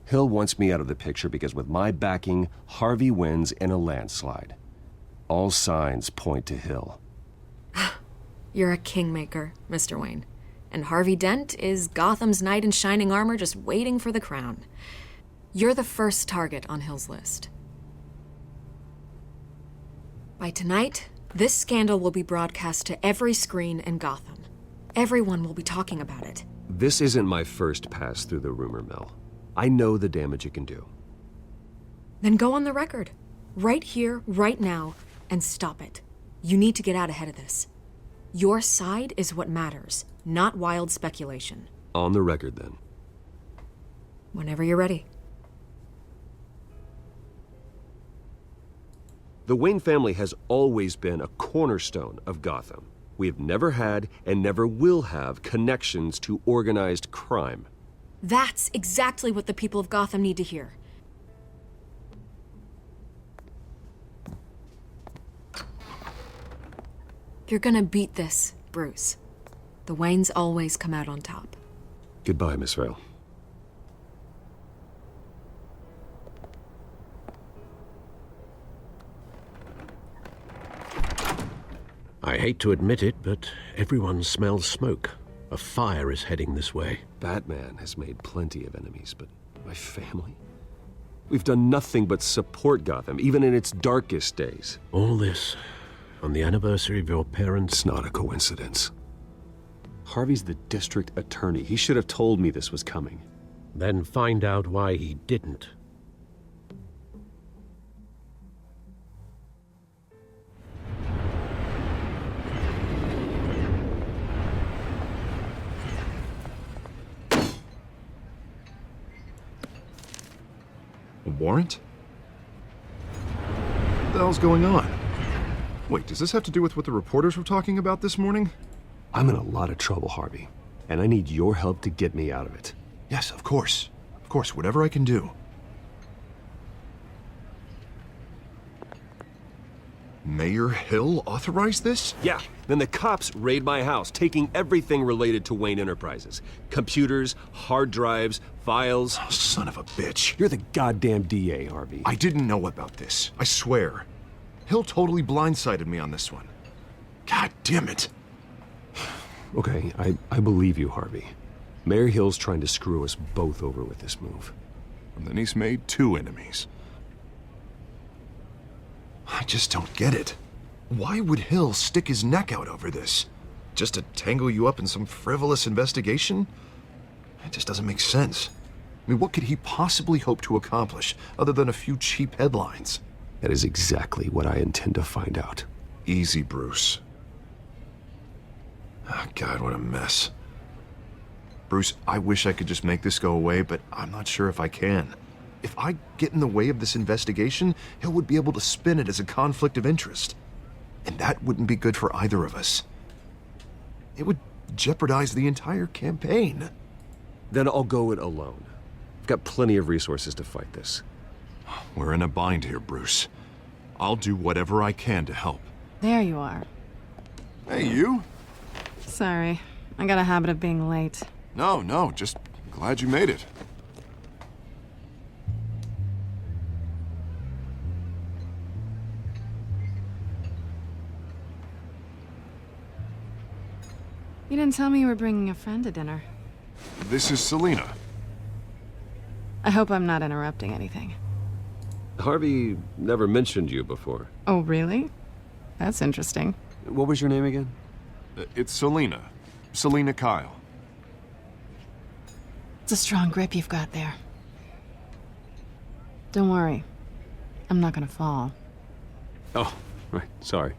Hill wants me out of the picture because with my backing, Harvey wins in a landslide. All signs point to Hill.
You're a kingmaker, Mr. Wayne. And Harvey Dent is Gotham's knight in shining armor just waiting for the crown. You're the first target on Hill's list. By tonight, this scandal will be broadcast to every screen in Gotham. Everyone will be talking about it.
This isn't my first pass through the rumor mill. I know the damage it can do.
Then go on the record. Right here, right now, and stop it. You need to get out ahead of this. Your side is what matters, not wild speculation.
On the record, then.
Whenever you're ready.
The Wayne family has always been a cornerstone of Gotham. We have never had and never will have connections to organized crime.
That's exactly what the people of Gotham need to hear. You're gonna beat this, Bruce. The Waynes always come out on top.
Goodbye, Miss Vale.
I hate to admit it, but everyone smells smoke. A fire is heading this way.
Batman has made plenty of enemies, but my family? We've done nothing but support Gotham, even in its darkest days.
All this on the anniversary of your parents'...
It's not a coincidence. Harvey's the district attorney. He should have told me this was coming.
Then find out why he didn't.
A warrant? What the hell's going on? Wait, does this have to do with what the reporters were talking about this morning?
I'm in a lot of trouble, Harvey, and I need your help to get me out of it.
Yes, of course. Of course, whatever I can do. Mayor Hill authorized this?
Yeah, then the cops raid my house, taking everything related to Wayne Enterprises. Computers, hard drives, files.
Oh, son of a bitch.
You're the goddamn DA, Harvey.
I didn't know about this. I swear. Hill totally blindsided me on this one. God damn it.
Okay, I believe you, Harvey. Mayor Hill's trying to screw us both over with this move.
And then he's made 2 enemies. I just don't get it. Why would Hill stick his neck out over this? Just to tangle you up in some frivolous investigation? It just doesn't make sense. I mean, what could he possibly hope to accomplish other than a few cheap headlines?
That is exactly what I intend to find out.
Easy, Bruce. Oh, God, what a mess. Bruce, I wish I could just make this go away, but I'm not sure if I can. If I get in the way of this investigation, Hill would be able to spin it as a conflict of interest. And that wouldn't be good for either of us. It would jeopardize the entire campaign.
Then I'll go it alone. I've got plenty of resources to fight this.
We're in a bind here, Bruce. I'll do whatever I can to help.
There you are.
Hey, you?
Sorry, I got a habit of being late.
No, just glad you made it.
You didn't tell me you were bringing a friend to dinner.
This is Selina.
I hope I'm not interrupting anything.
Harvey never mentioned you before.
Oh, really? That's interesting.
What was your name again?
It's Selina. Selina Kyle.
It's a strong grip you've got there. Don't worry. I'm not gonna fall.
Oh, right. Sorry.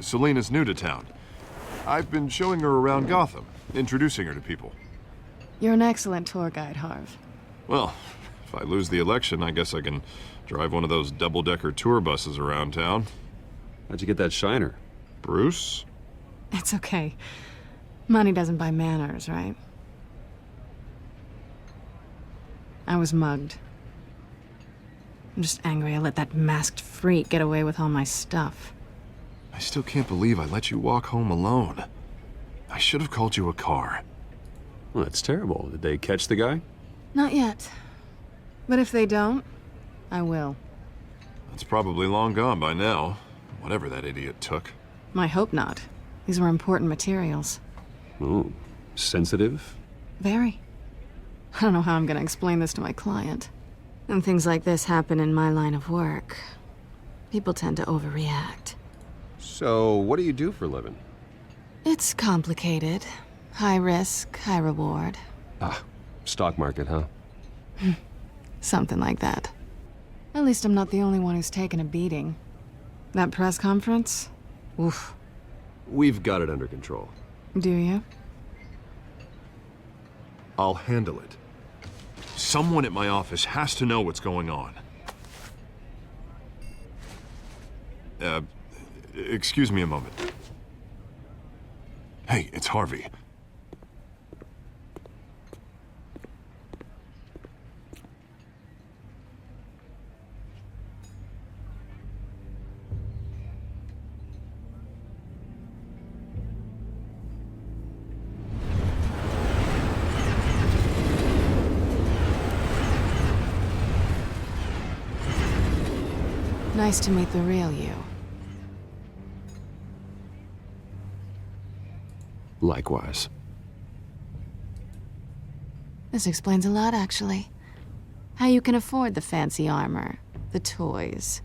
Selina's new to town. I've been showing her around Gotham, introducing her to people.
You're an excellent tour guide, Harv.
Well, if I lose the election, I guess I can drive one of those double-decker tour buses around town.
How'd you get that shiner?
Bruce?
It's okay. Money doesn't buy manners, right? I was mugged. I'm just angry I let that masked freak get away with all my stuff.
I still can't believe I let you walk home alone. I should have called you a car.
Well, that's terrible. Did they catch the guy?
Not yet. But if they don't, I will.
That's probably long gone by now, whatever that idiot took.
I hope not. These were important materials.
Ooh, sensitive?
Very. I don't know how I'm gonna explain this to my client. And things like this happen in my line of work. People tend to overreact.
So, what do you do for a living?
It's complicated. High risk, high reward.
Ah, stock market, huh?
Something like that. At least I'm not the only one who's taken a beating. That press conference? Oof.
We've got it under control.
Do you?
I'll handle it. Someone at my office has to know what's going on. Excuse me a moment. Hey, it's Harvey.
Nice to meet the real you.
Likewise.
This explains a lot, actually. How you can afford the fancy armor, the toys.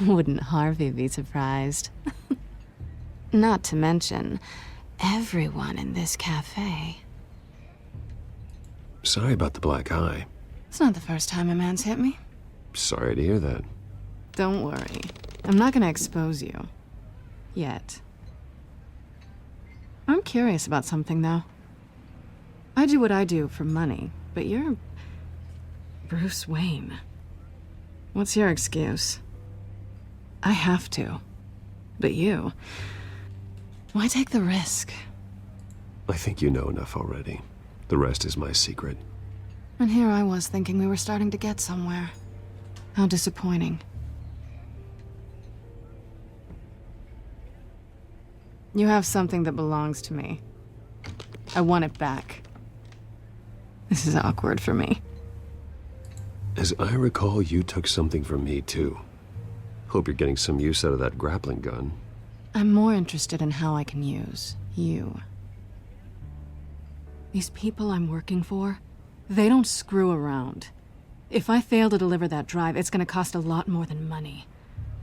Wouldn't Harvey be surprised? Not to mention, everyone in this cafe.
Sorry about the black eye.
It's not the first time a man's hit me.
Sorry to hear that.
Don't worry. I'm not gonna expose you. Yet. I'm curious about something, though. I do what I do for money, but you're... Bruce Wayne. What's your excuse? I have to. But you... Why take the risk?
I think you know enough already. The rest is my secret.
And here I was thinking we were starting to get somewhere. How disappointing. You have something that belongs to me. I want it back. This is awkward for me.
As I recall, you took something from me, too. Hope you're getting some use out of that grappling gun.
I'm more interested in how I can use you. These people I'm working for, they don't screw around. If I fail to deliver that drive, it's gonna cost a lot more than money.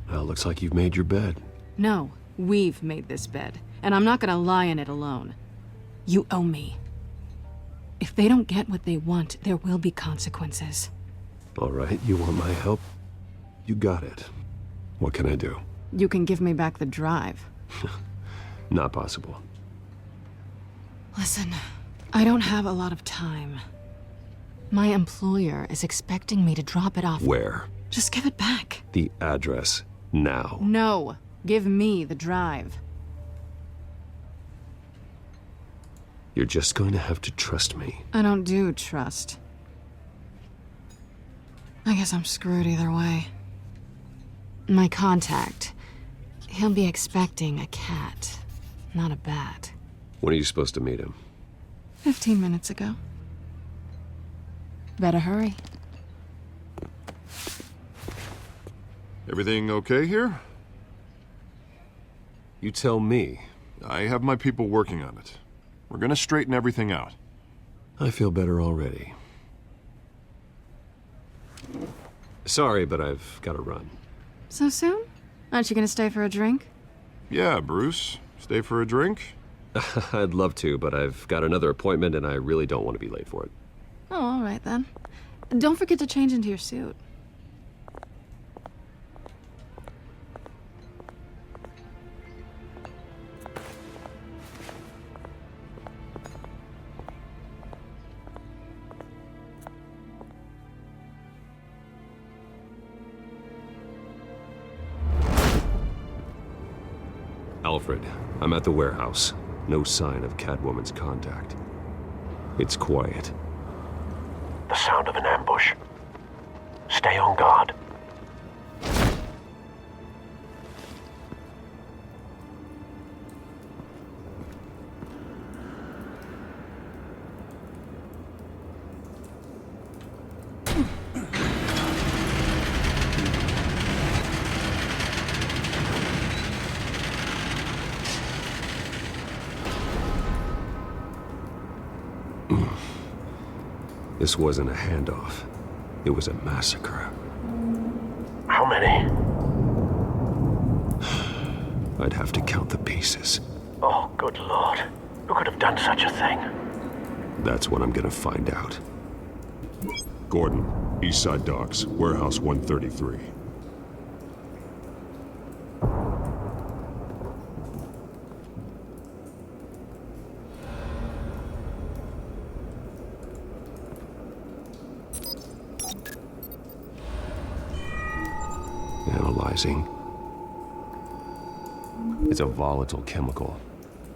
Well, looks like you've made your bed.
No, we've made this bed, and I'm not gonna lie in it alone. You owe me. If they don't get what they want, there will be consequences.
All right, you want my help? You got it. What can I do?
You can give me back the drive.
Not possible.
Listen, I don't have a lot of time. My employer is expecting me to drop it off.
Where?
Just give it back.
The address, now.
No, give me the drive.
You're just going to have to trust me.
I don't do trust. I guess I'm screwed either way. My contact, he'll be expecting a cat, not a bat.
When are you supposed to meet him?
15 minutes ago. Better hurry.
Everything okay here?
You tell me.
I have my people working on it. We're gonna straighten everything out.
I feel better already. Sorry, but I've got to run.
So soon? Aren't you gonna stay for a drink?
Yeah, Bruce. Stay for a drink?
I'd love to, but I've got another appointment and I really don't want to be late for it.
Oh, all right then. Don't forget to change into your suit.
Alfred, I'm at the warehouse. No sign of Catwoman's contact. It's quiet.
The sound of an ambush. Stay on guard.
This wasn't a handoff. It was a massacre.
How many?
I'd have to count the pieces.
Oh, good lord. Who could have done such a thing?
That's what I'm gonna find out.
Gordon, Eastside Docks, Warehouse 133.
Analyzing. It's a volatile chemical.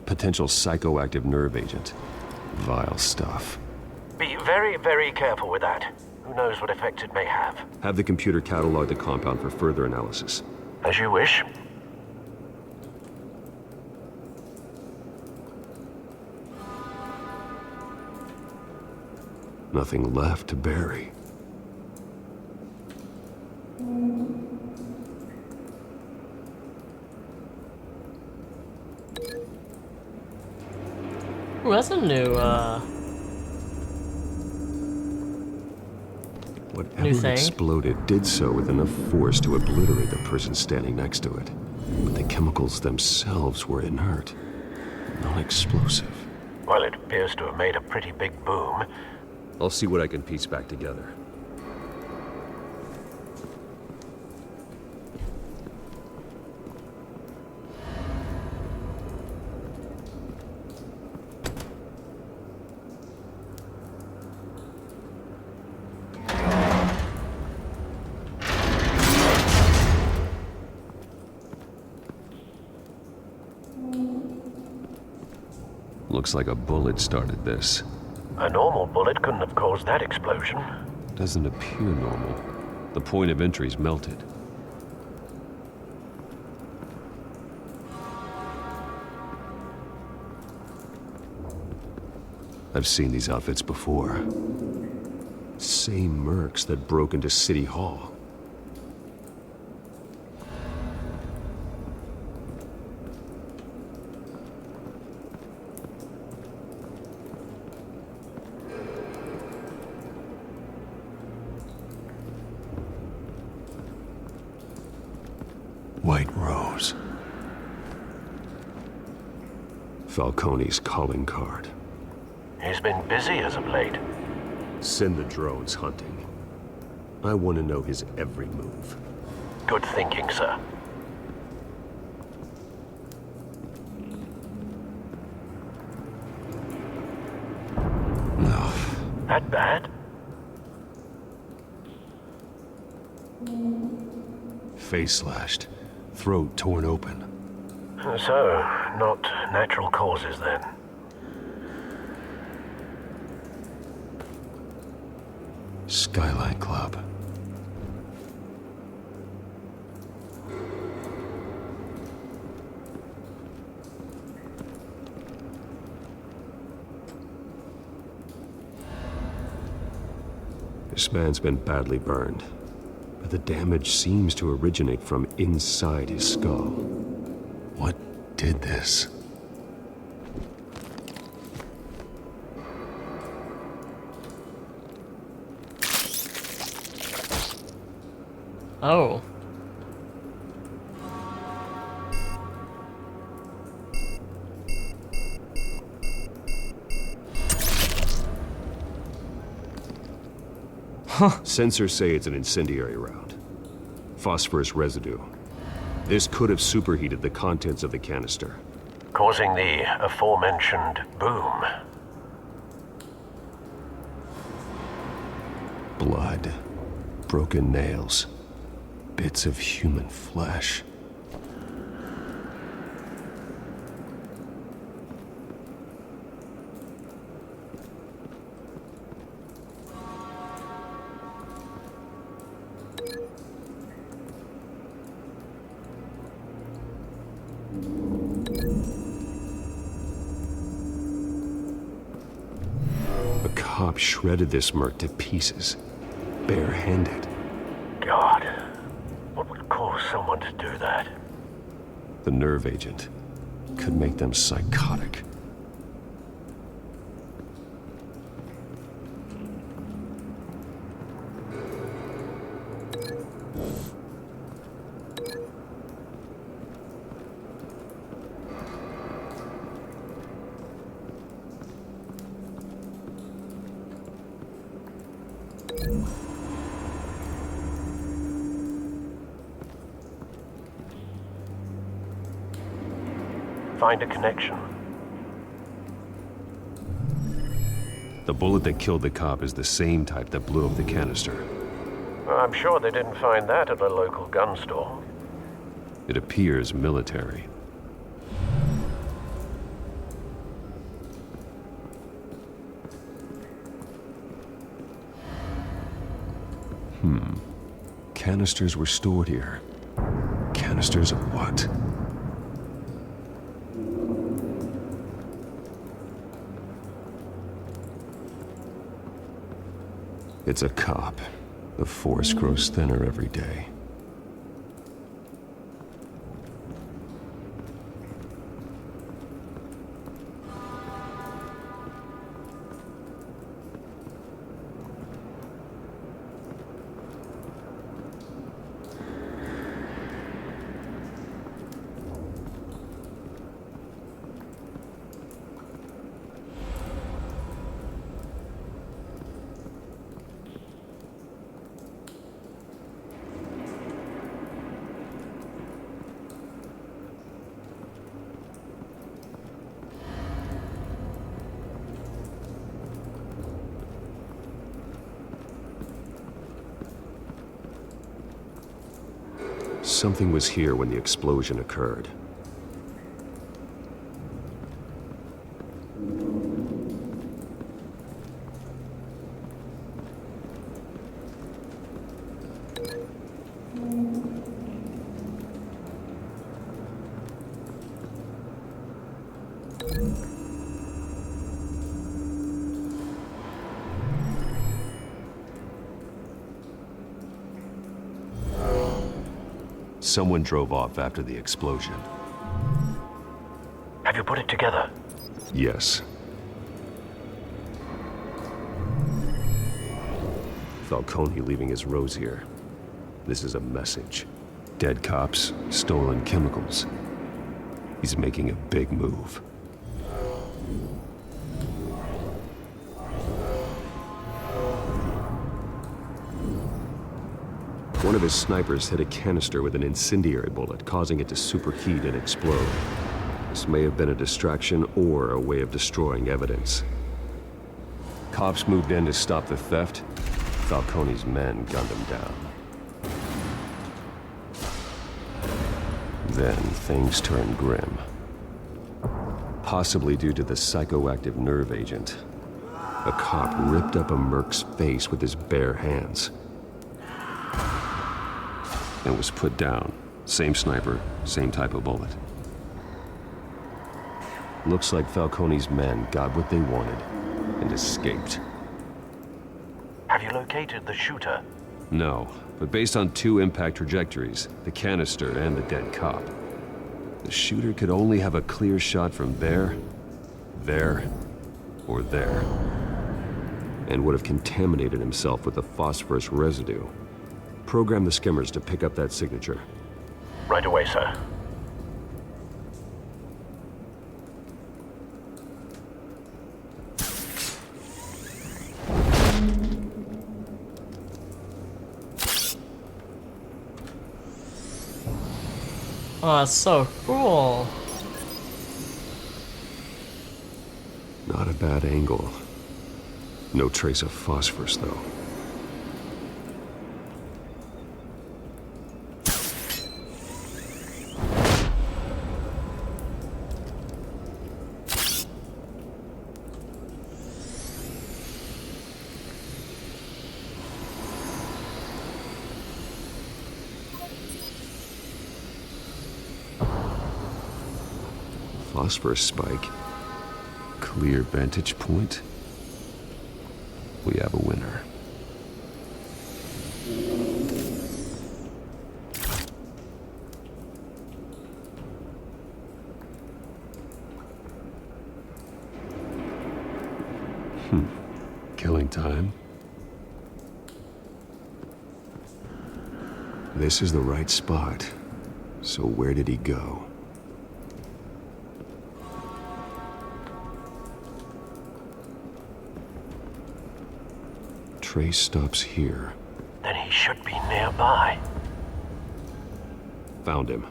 Potential psychoactive nerve agent. Vile stuff.
Be very, very careful with that. Who knows what effect it may have.
Have the computer catalog the compound for further analysis.
As you wish.
Nothing left to bury.
that's a new,
Whatever
thing.
exploded did so with enough force to obliterate the person standing next to it. But the chemicals themselves were inert, non-explosive.
Well, it appears to have made a pretty big boom.
I'll see what I can piece back together. Looks like a bullet started this.
A normal bullet couldn't have caused that explosion.
Doesn't appear normal. The point of entry's melted. I've seen these outfits before. Same mercs that broke into City Hall. White Rose. Falcone's calling card.
He's been busy as of late.
Send the drones hunting. I want to know his every move.
Good thinking, sir.
No.
That bad?
Face slashed. Throat torn open.
So, not natural causes then.
Skyline Club. This man's been badly burned, but the damage seems to originate from inside his skull. What did this?
Oh.
Sensors say it's an incendiary round. Phosphorus residue. This could have superheated the contents of the canister.
Causing the aforementioned boom.
Blood. Broken nails. Bits of human flesh. A cop shredded this merc to pieces, barehanded.
God, what would cause someone to do that?
The nerve agent could make them psychotic.
Find a connection.
The bullet that killed the cop is the same type that blew up the canister.
I'm sure they didn't find that at a local gun store.
It appears military. Canisters were stored here. Canisters of what? It's a cop. The force grows thinner every day. Something was here when the explosion occurred. Someone drove off after the explosion.
Have you put it together?
Yes. Falcone leaving his rose here. This is a message. Dead cops, stolen chemicals. He's making a big move. One of his snipers hit a canister with an incendiary bullet, causing it to superheat and explode. This may have been a distraction or a way of destroying evidence. Cops moved in to stop the theft. Falcone's men gunned him down. Then things turned grim. Possibly due to the psychoactive nerve agent. A cop ripped up a merc's face with his bare hands. And was put down. Same sniper, same type of bullet. Looks like Falcone's men got what they wanted and escaped.
Have you located the shooter?
No, but based on 2 impact trajectories, the canister and the dead cop, the shooter could only have a clear shot from there, or there, and would have contaminated himself with the phosphorus residue. Program the skimmers to pick up that signature.
Right away, sir.
Oh, that's so cool.
Not a bad angle. No trace of phosphorus, though. Phosphorus spike. Clear vantage point. We have a winner. Killing time. This is the right spot. So where did he go? Trace stops here.
Then he should be nearby.
Found him.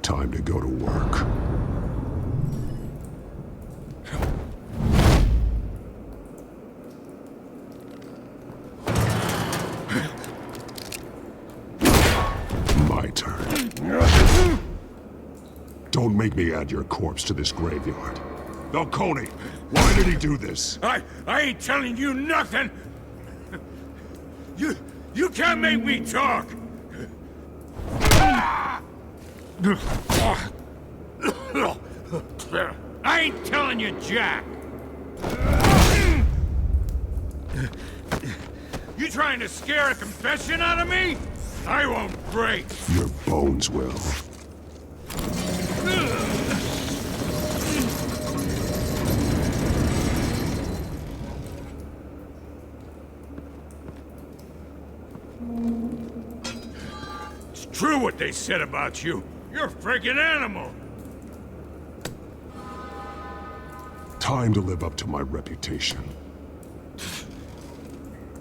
Time to go to work. My turn. Don't make me add your corpse to this graveyard. Falcone, why did he do this?
I ain't telling you nothing! You can't make me talk! I ain't telling you jack! You trying to scare a confession out of me? I won't break!
Your bones will.
It's true what they said about you. You're a freaking animal!
Time to live up to my reputation.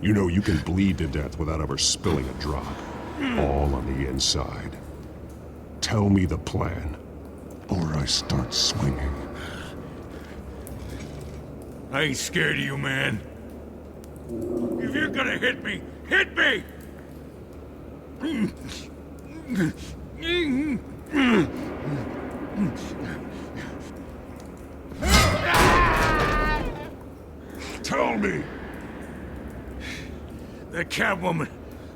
You know you can bleed to death without ever spilling a drop. All on the inside. Tell me the plan, or I start swinging.
I ain't scared of you, man. If you're gonna hit me, hit me! Tell me. The Catwoman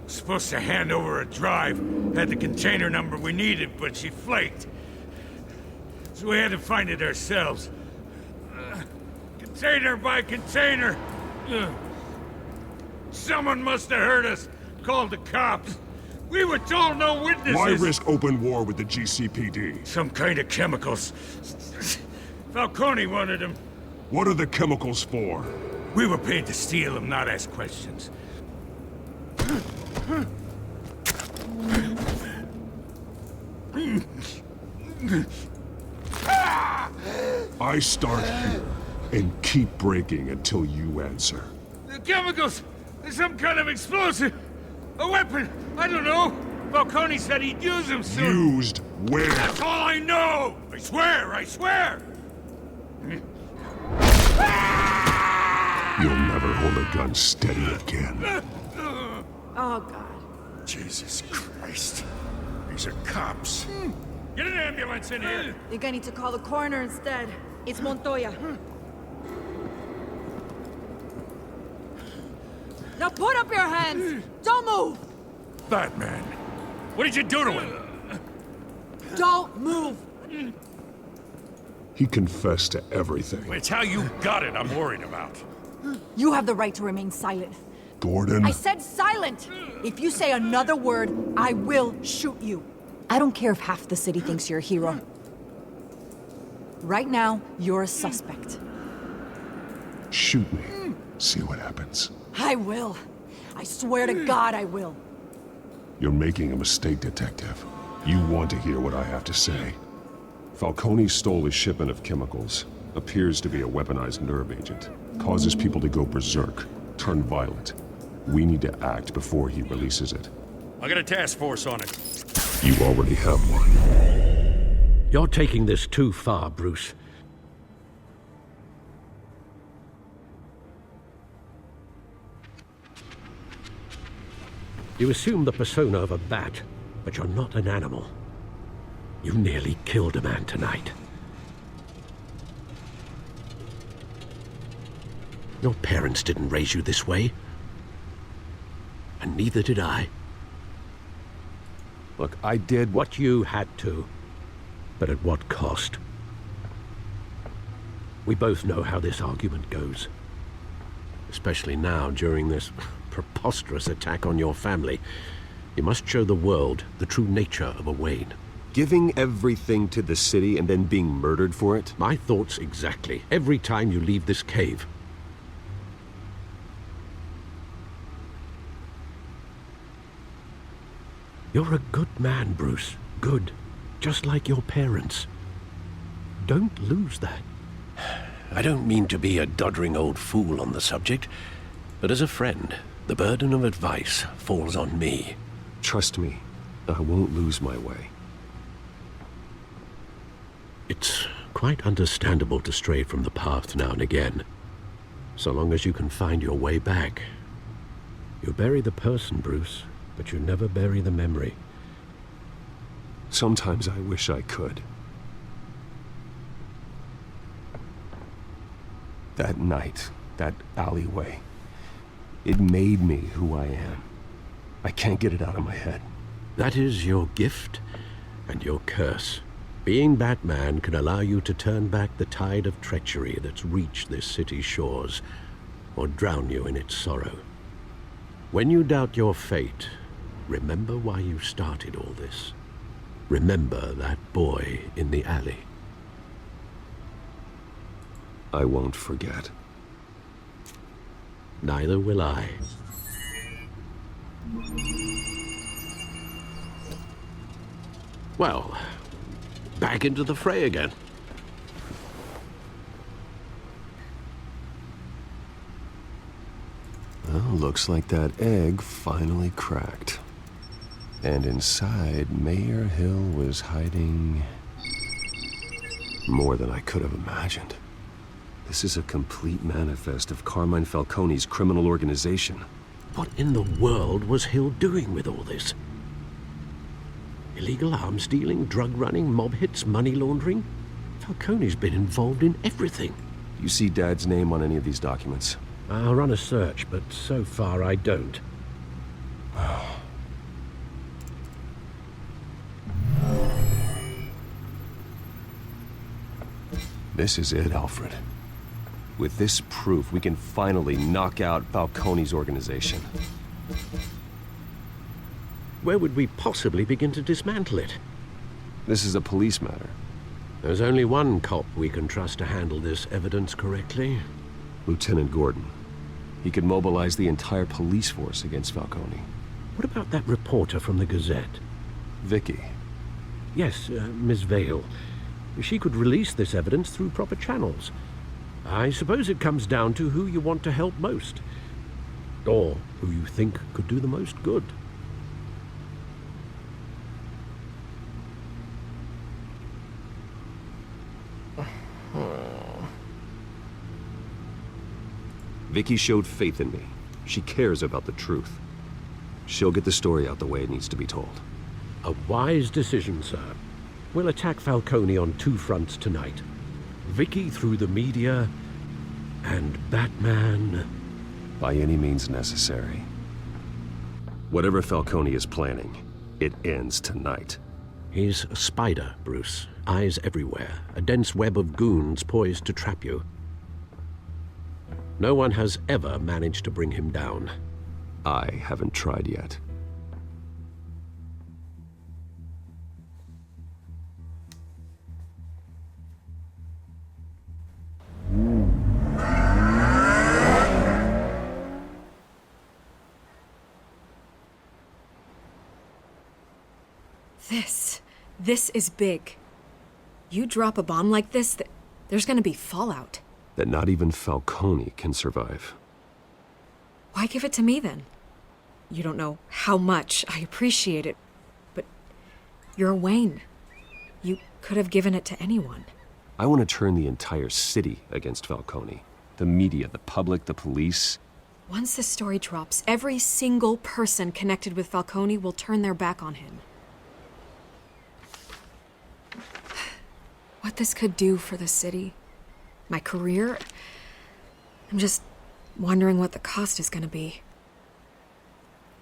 was supposed to hand over a drive. Had the container number we needed, but she flaked. So we had to find it ourselves. Container by container. Someone must have heard us. Called the cops. We were told no witnesses.
Why risk open war with the GCPD?
Some kind of chemicals. Falcone wanted them.
What are the chemicals for?
We were paid to steal them, not ask questions.
I start here and keep breaking until you answer.
The chemicals! There's some kind of explosive! A weapon! I don't know! Falcone said he'd use them soon!
Used where?
That's all I know! I swear! I swear!
You'll never hold a gun steady again.
Oh, God.
Jesus Christ. These are cops. Get an ambulance in here!
Think I need to call the coroner instead. It's Montoya. Now put up your hands! Don't move!
Batman! What did you do to him?
Don't move!
He confessed to everything.
It's how you got it I'm worried about.
You have the right to remain silent.
Gordon?
I said silent! If you say another word, I will shoot you. I don't care if half the city thinks you're a hero. Right now, you're a suspect.
Shoot me. See what happens.
I will. I swear to God I will.
You're making a mistake, Detective. You want to hear what I have to say. Falcone stole a shipment of chemicals. Appears to be a weaponized nerve agent. Causes people to go berserk, turn violent. We need to act before he releases it.
I got a task force on it.
You already have one.
You're taking this too far, Bruce. You assume the persona of a bat, but you're not an animal. You nearly killed a man tonight. Your parents didn't raise you this way. And neither did I.
Look, I did
what you had to. But at what cost? We both know how this argument goes. Especially now, during this preposterous attack on your family. You must show the world the true nature of a Wayne.
Giving everything to the city and then being murdered for it?
My thoughts exactly. Every time you leave this cave. You're a good man, Bruce. Good. Just like your parents. Don't lose that. I don't mean to be a doddering old fool on the subject, but as a friend, the burden of advice falls on me.
Trust me, I won't lose my way.
It's quite understandable to stray from the path now and again, so long as you can find your way back. You bury the person, Bruce, but you never bury the memory.
Sometimes I wish I could. That night, that alleyway, it made me who I am. I can't get it out of my head.
That is your gift and your curse. Being Batman can allow you to turn back the tide of treachery that's reached this city's shores, or drown you in its sorrow. When you doubt your fate, remember why you started all this. Remember that boy in the alley.
I won't forget.
Neither will I. Well, back into the fray again.
Well, looks like that egg finally cracked. And inside, Mayor Hill was hiding more than I could have imagined. This is a complete manifest of Carmine Falcone's criminal organization.
What in the world was Hill doing with all this? Illegal arms dealing, drug running, mob hits, money laundering. Falcone's been involved in everything.
You see Dad's name on any of these documents?
I'll run a search, but so far I don't.
This is it, Alfred. With this proof, we can finally knock out Falcone's organization.
Where would we possibly begin to dismantle it?
This is a police matter.
There's only one cop we can trust to handle this evidence correctly.
Lieutenant Gordon. He could mobilize the entire police force against Falcone.
What about that reporter from the Gazette?
Vicky.
Yes, Miss Vale. She could release this evidence through proper channels. I suppose it comes down to who you want to help most. Or who you think could do the most good.
Vicky showed faith in me. She cares about the truth. She'll get the story out the way it needs to be told.
A wise decision, sir. We'll attack Falcone on two fronts tonight. Vicky through the media, and Batman...
By any means necessary. Whatever Falcone is planning, it ends tonight.
He's a spider, Bruce. Eyes everywhere. A dense web of goons poised to trap you. No one has ever managed to bring him down.
I haven't tried yet.
This is big. You drop a bomb like this, there's gonna be fallout.
That not even Falcone can survive.
Why give it to me then? You don't know how much I appreciate it, but you're Wayne. You could have given it to anyone.
I want to turn the entire city against Falcone. The media, the public, the police.
Once the story drops, every single person connected with Falcone will turn their back on him. What this could do for the city, my career, I'm just wondering what the cost is gonna be.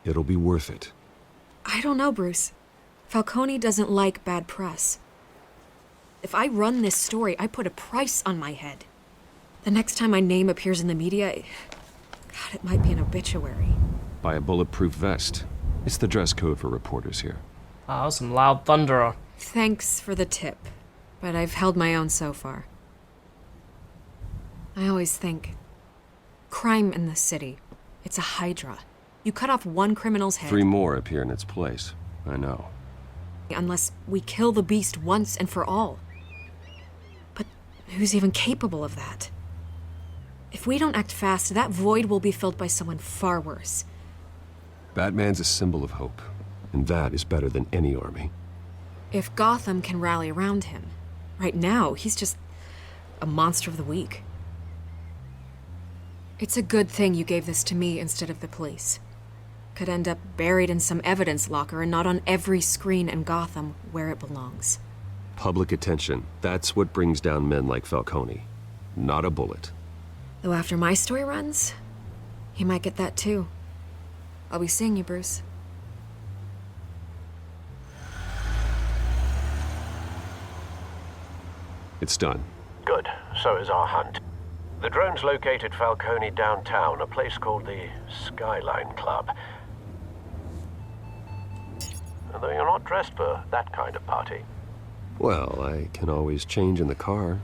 It'll be worth it.
I don't know, Bruce. Falcone doesn't like bad press. If I run this story, I put a price on my head. The next time my name appears in the media, God, it might be an obituary.
Buy a bulletproof vest. It's the dress code for reporters here.
Wow, some loud thunder.
Thanks for the tip, but I've held my own so far. I always think, crime in the city, it's a hydra. You cut off one criminal's head.
3 more appear in its place. I know.
Unless we kill the beast once and for all. But who's even capable of that? If we don't act fast, that void will be filled by someone far worse.
Batman's a symbol of hope, and that is better than any army.
If Gotham can rally around him, right now, he's just a monster of the week. It's a good thing you gave this to me instead of the police. Could end up buried in some evidence locker and not on every screen in Gotham where it belongs.
Public attention, that's what brings down men like Falcone. Not a bullet.
Though after my story runs, he might get that too. I'll be seeing you, Bruce.
It's done.
Good. So is our hunt. The drone's located Falcone downtown, a place called the Skyline Club. Although you're not dressed for that kind of party.
Well, I can always change in the car.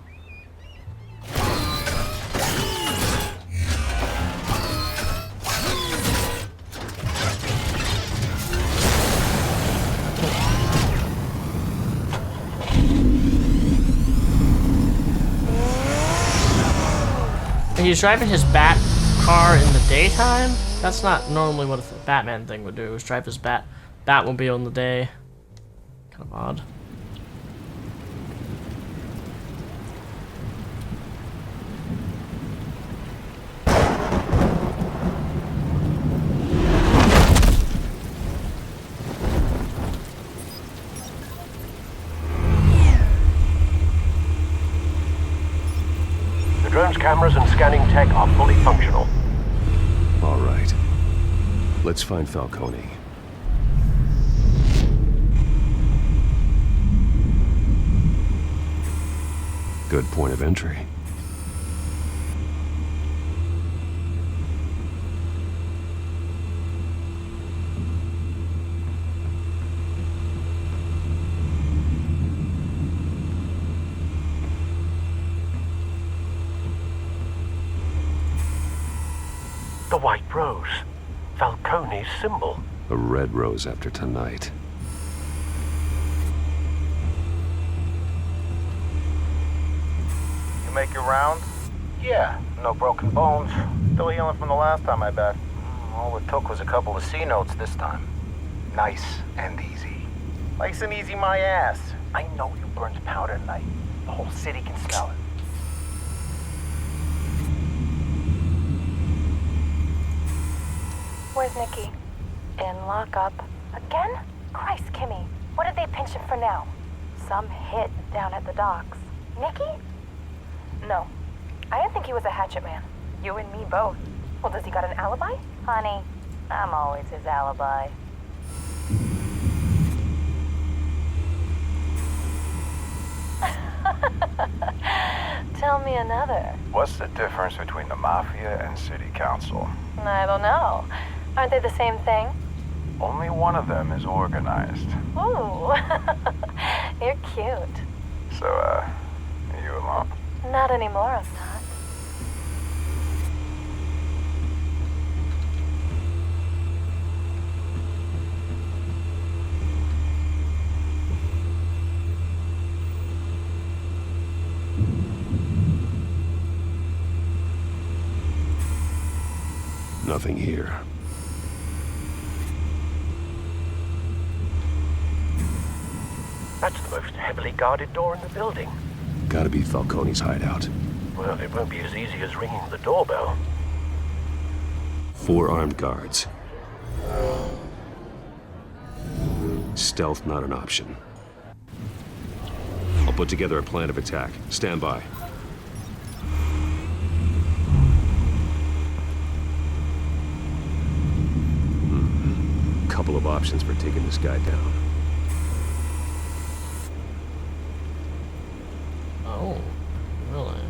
He's driving his bat car in the daytime? That's not normally what a Batman thing would do, is drive his Batmobile in the day. Kind of odd.
cameras and scanning tech are fully functional.
All right. Let's find Falcone. Good point of entry.
The white rose. Falcone's symbol.
A red rose after tonight.
You make your rounds? Yeah, no broken bones. Still healing from the last time I bet. All it took was a couple of C notes this time. Nice and easy. Nice and easy my ass. I know you burned powder tonight. The whole city can smell it.
Where's Nikki? In lockup. Again? Christ, Kimmy. What did they pinch him for now? Some hit down at the docks. Nikki? No. I didn't think he was a hatchet man. You and me both. Well, does he got an alibi? Honey, I'm always his alibi. Tell me another.
What's the difference between the Mafia and City Council?
I don't know. Aren't they the same thing?
Only one of them is organized.
Ooh. You're cute.
So, are you alone?
Not anymore, I'm not.
Nothing here.
That's the most heavily guarded door in the building.
Gotta be Falcone's hideout.
Well, it won't be as easy as ringing the doorbell.
4 armed guards. Stealth not an option. I'll put together a plan of attack. Stand by. Couple of options for taking this guy down.
Oh, really?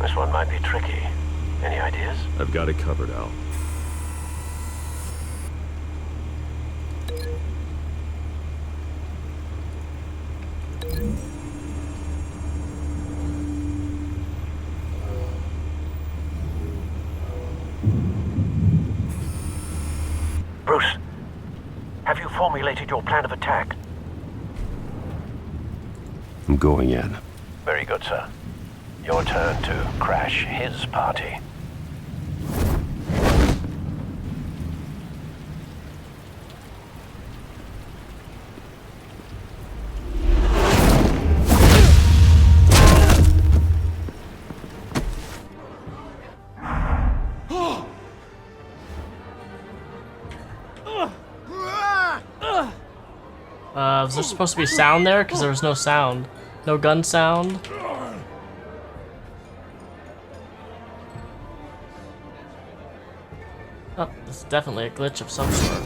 This one might be tricky. Any ideas?
I've got it covered, Al.
Bruce, have you formulated your plan of attack?
I'm going in.
Very good, sir. Your turn to crash his party.
Was there supposed to be sound there? Because there was no sound. No gun sound. Oh, this is definitely a glitch of some sort.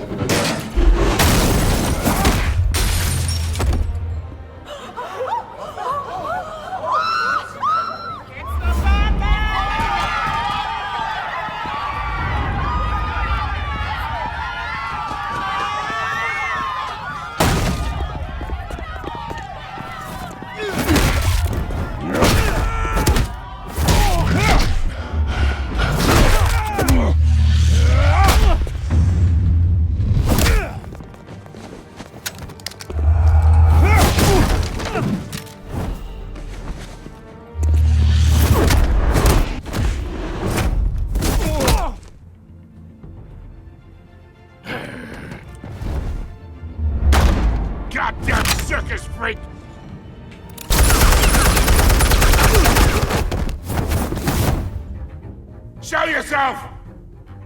Goddamn circus freak! Show yourself!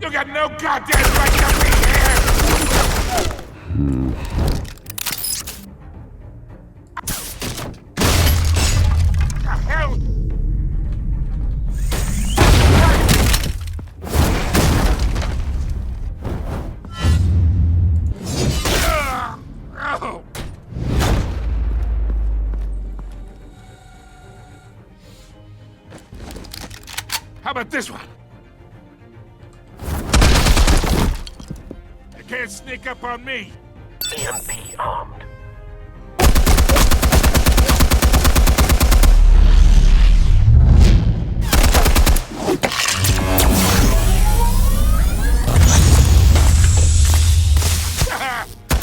You got no goddamn right to be here! The hell? Oh! How about this one? You can't sneak up on me.
EMP armed.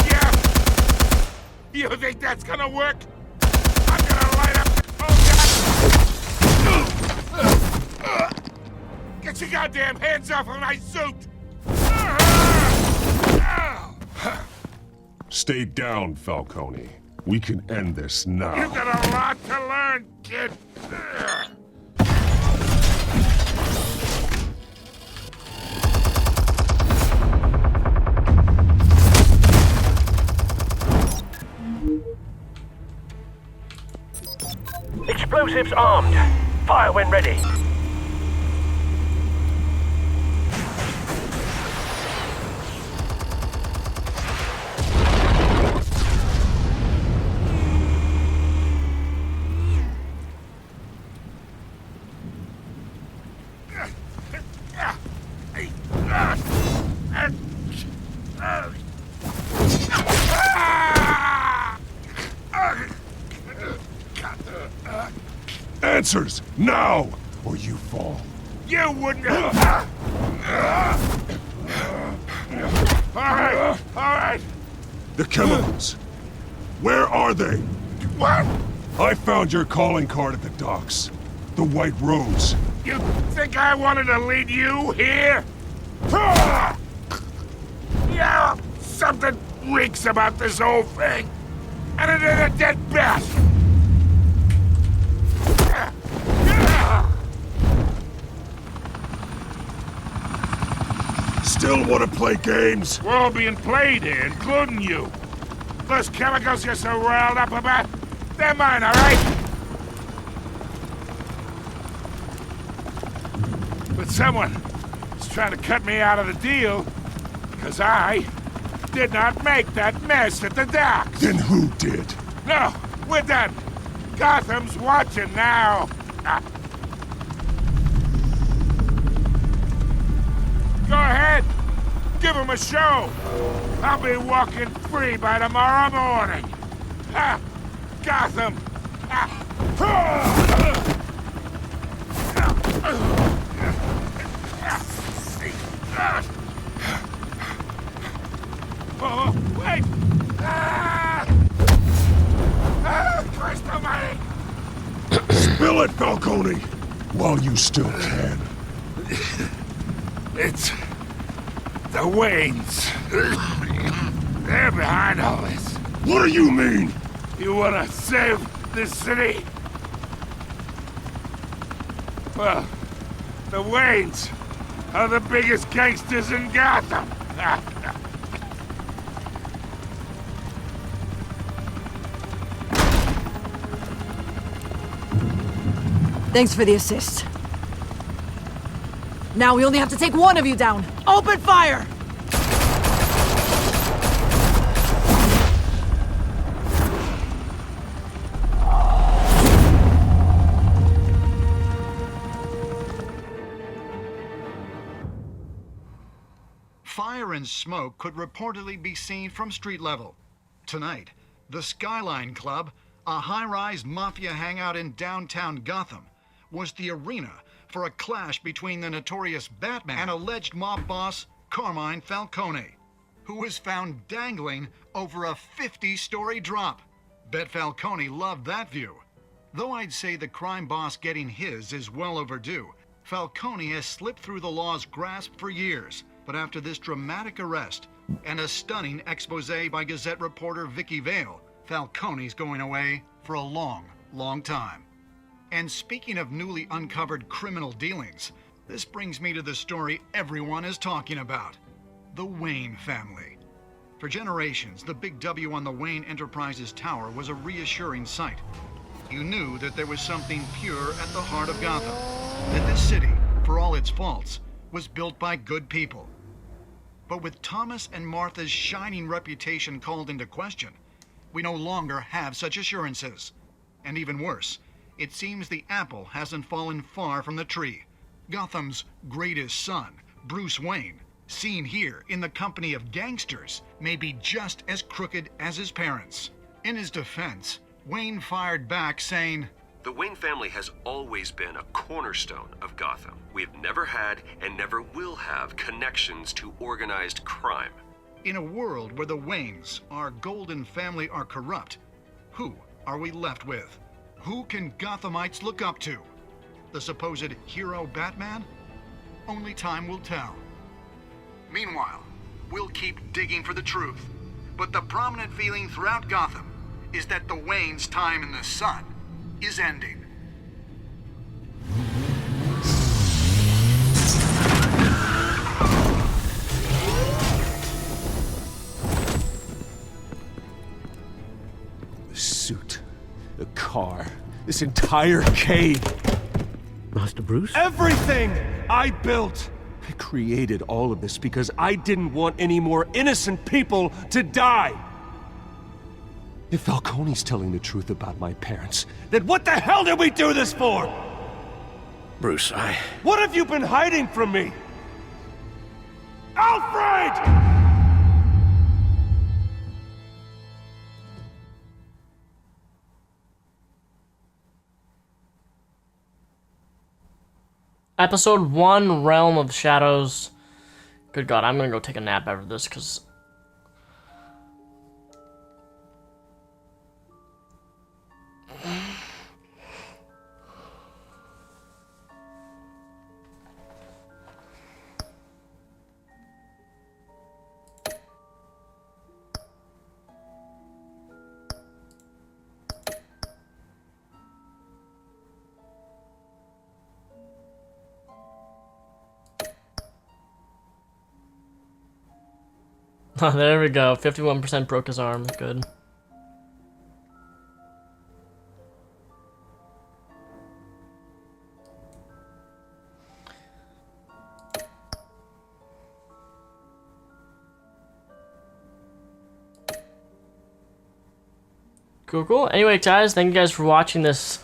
Yeah. You think that's gonna work? I'm gonna light up. Oh, God. Get your goddamn hands off of my suit!
Stay down, Falcone. We can end this now.
You've got a lot to learn, kid.
Explosives armed. Fire when ready.
Answers, now, or you fall.
You wouldn't. All right.
The chemicals. Where are they?
What?
I found your calling card at the docks. The White Rose.
You think I wanted to lead you here? Yeah, something reeks about this whole thing. And it ain't a dead bat.
Still want to play games?
We're all being played here, including you. Those chemicals you're so riled up about, they're mine, all right? But someone is trying to cut me out of the deal because I did not make that mess at the docks.
Then who did?
No, we're done. Gotham's watching now. Go ahead. Give him a show. I'll be walking free by tomorrow morning. Ha! Gotham. Oh, wait! Christ almighty!
Spill it, Falcone, while you still can.
It's the Waynes. They're behind all this.
What do you mean?
You wanna save this city? Well, the Waynes are the biggest gangsters in Gotham.
Thanks for the assist. Now we only have to take one of you down. Open fire!
Fire and smoke could reportedly be seen from street level. Tonight, the Skyline Club, a high-rise mafia hangout in downtown Gotham, was the arena for a clash between the notorious Batman and alleged mob boss Carmine Falcone, who was found dangling over a 50-story drop. Bet Falcone loved that view. Though I'd say the crime boss getting his is well overdue, Falcone has slipped through the law's grasp for years. But after this dramatic arrest and a stunning expose by Gazette reporter Vicky Vale, Falcone's going away for a long, long time. And speaking of newly uncovered criminal dealings, this brings me to the story everyone is talking about: the Wayne family. For generations, the big W on the Wayne Enterprises Tower was a reassuring sight. You knew that there was something pure at the heart of Gotham, that this city, for all its faults, was built by good people. But with Thomas and Martha's shining reputation called into question, we no longer have such assurances. And even worse, it seems the apple hasn't fallen far from the tree. Gotham's greatest son, Bruce Wayne, seen here in the company of gangsters, may be just as crooked as his parents. In his defense, Wayne fired back saying,
"The Wayne family has always been a cornerstone of Gotham. We have never had and never will have connections to organized crime."
In a world where the Waynes, our golden family, are corrupt, who are we left with? Who can Gothamites look up to? The supposed hero Batman? Only time will tell. Meanwhile, we'll keep digging for the truth. But the prominent feeling throughout Gotham is that the Waynes' time in the sun is ending.
The suit, the car, this entire cave.
Master Bruce?
Everything I built! I created all of this because I didn't want any more innocent people to die! If Falcone's telling the truth about my parents, then what the hell did we do this for?
Bruce,
What have you been hiding from me? Alfred!
Episode 1, Realm of Shadows. Good God, I'm gonna go take a nap after this, because... Oh, there we go. 51% broke his arm. Good. Cool, cool. Anyway, guys, thank you guys for watching this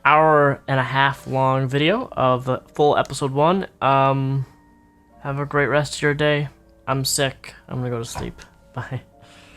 hour-and-a-half long video of full episode 1. Have a great rest of your day. I'm sick. I'm gonna go to sleep. Bye.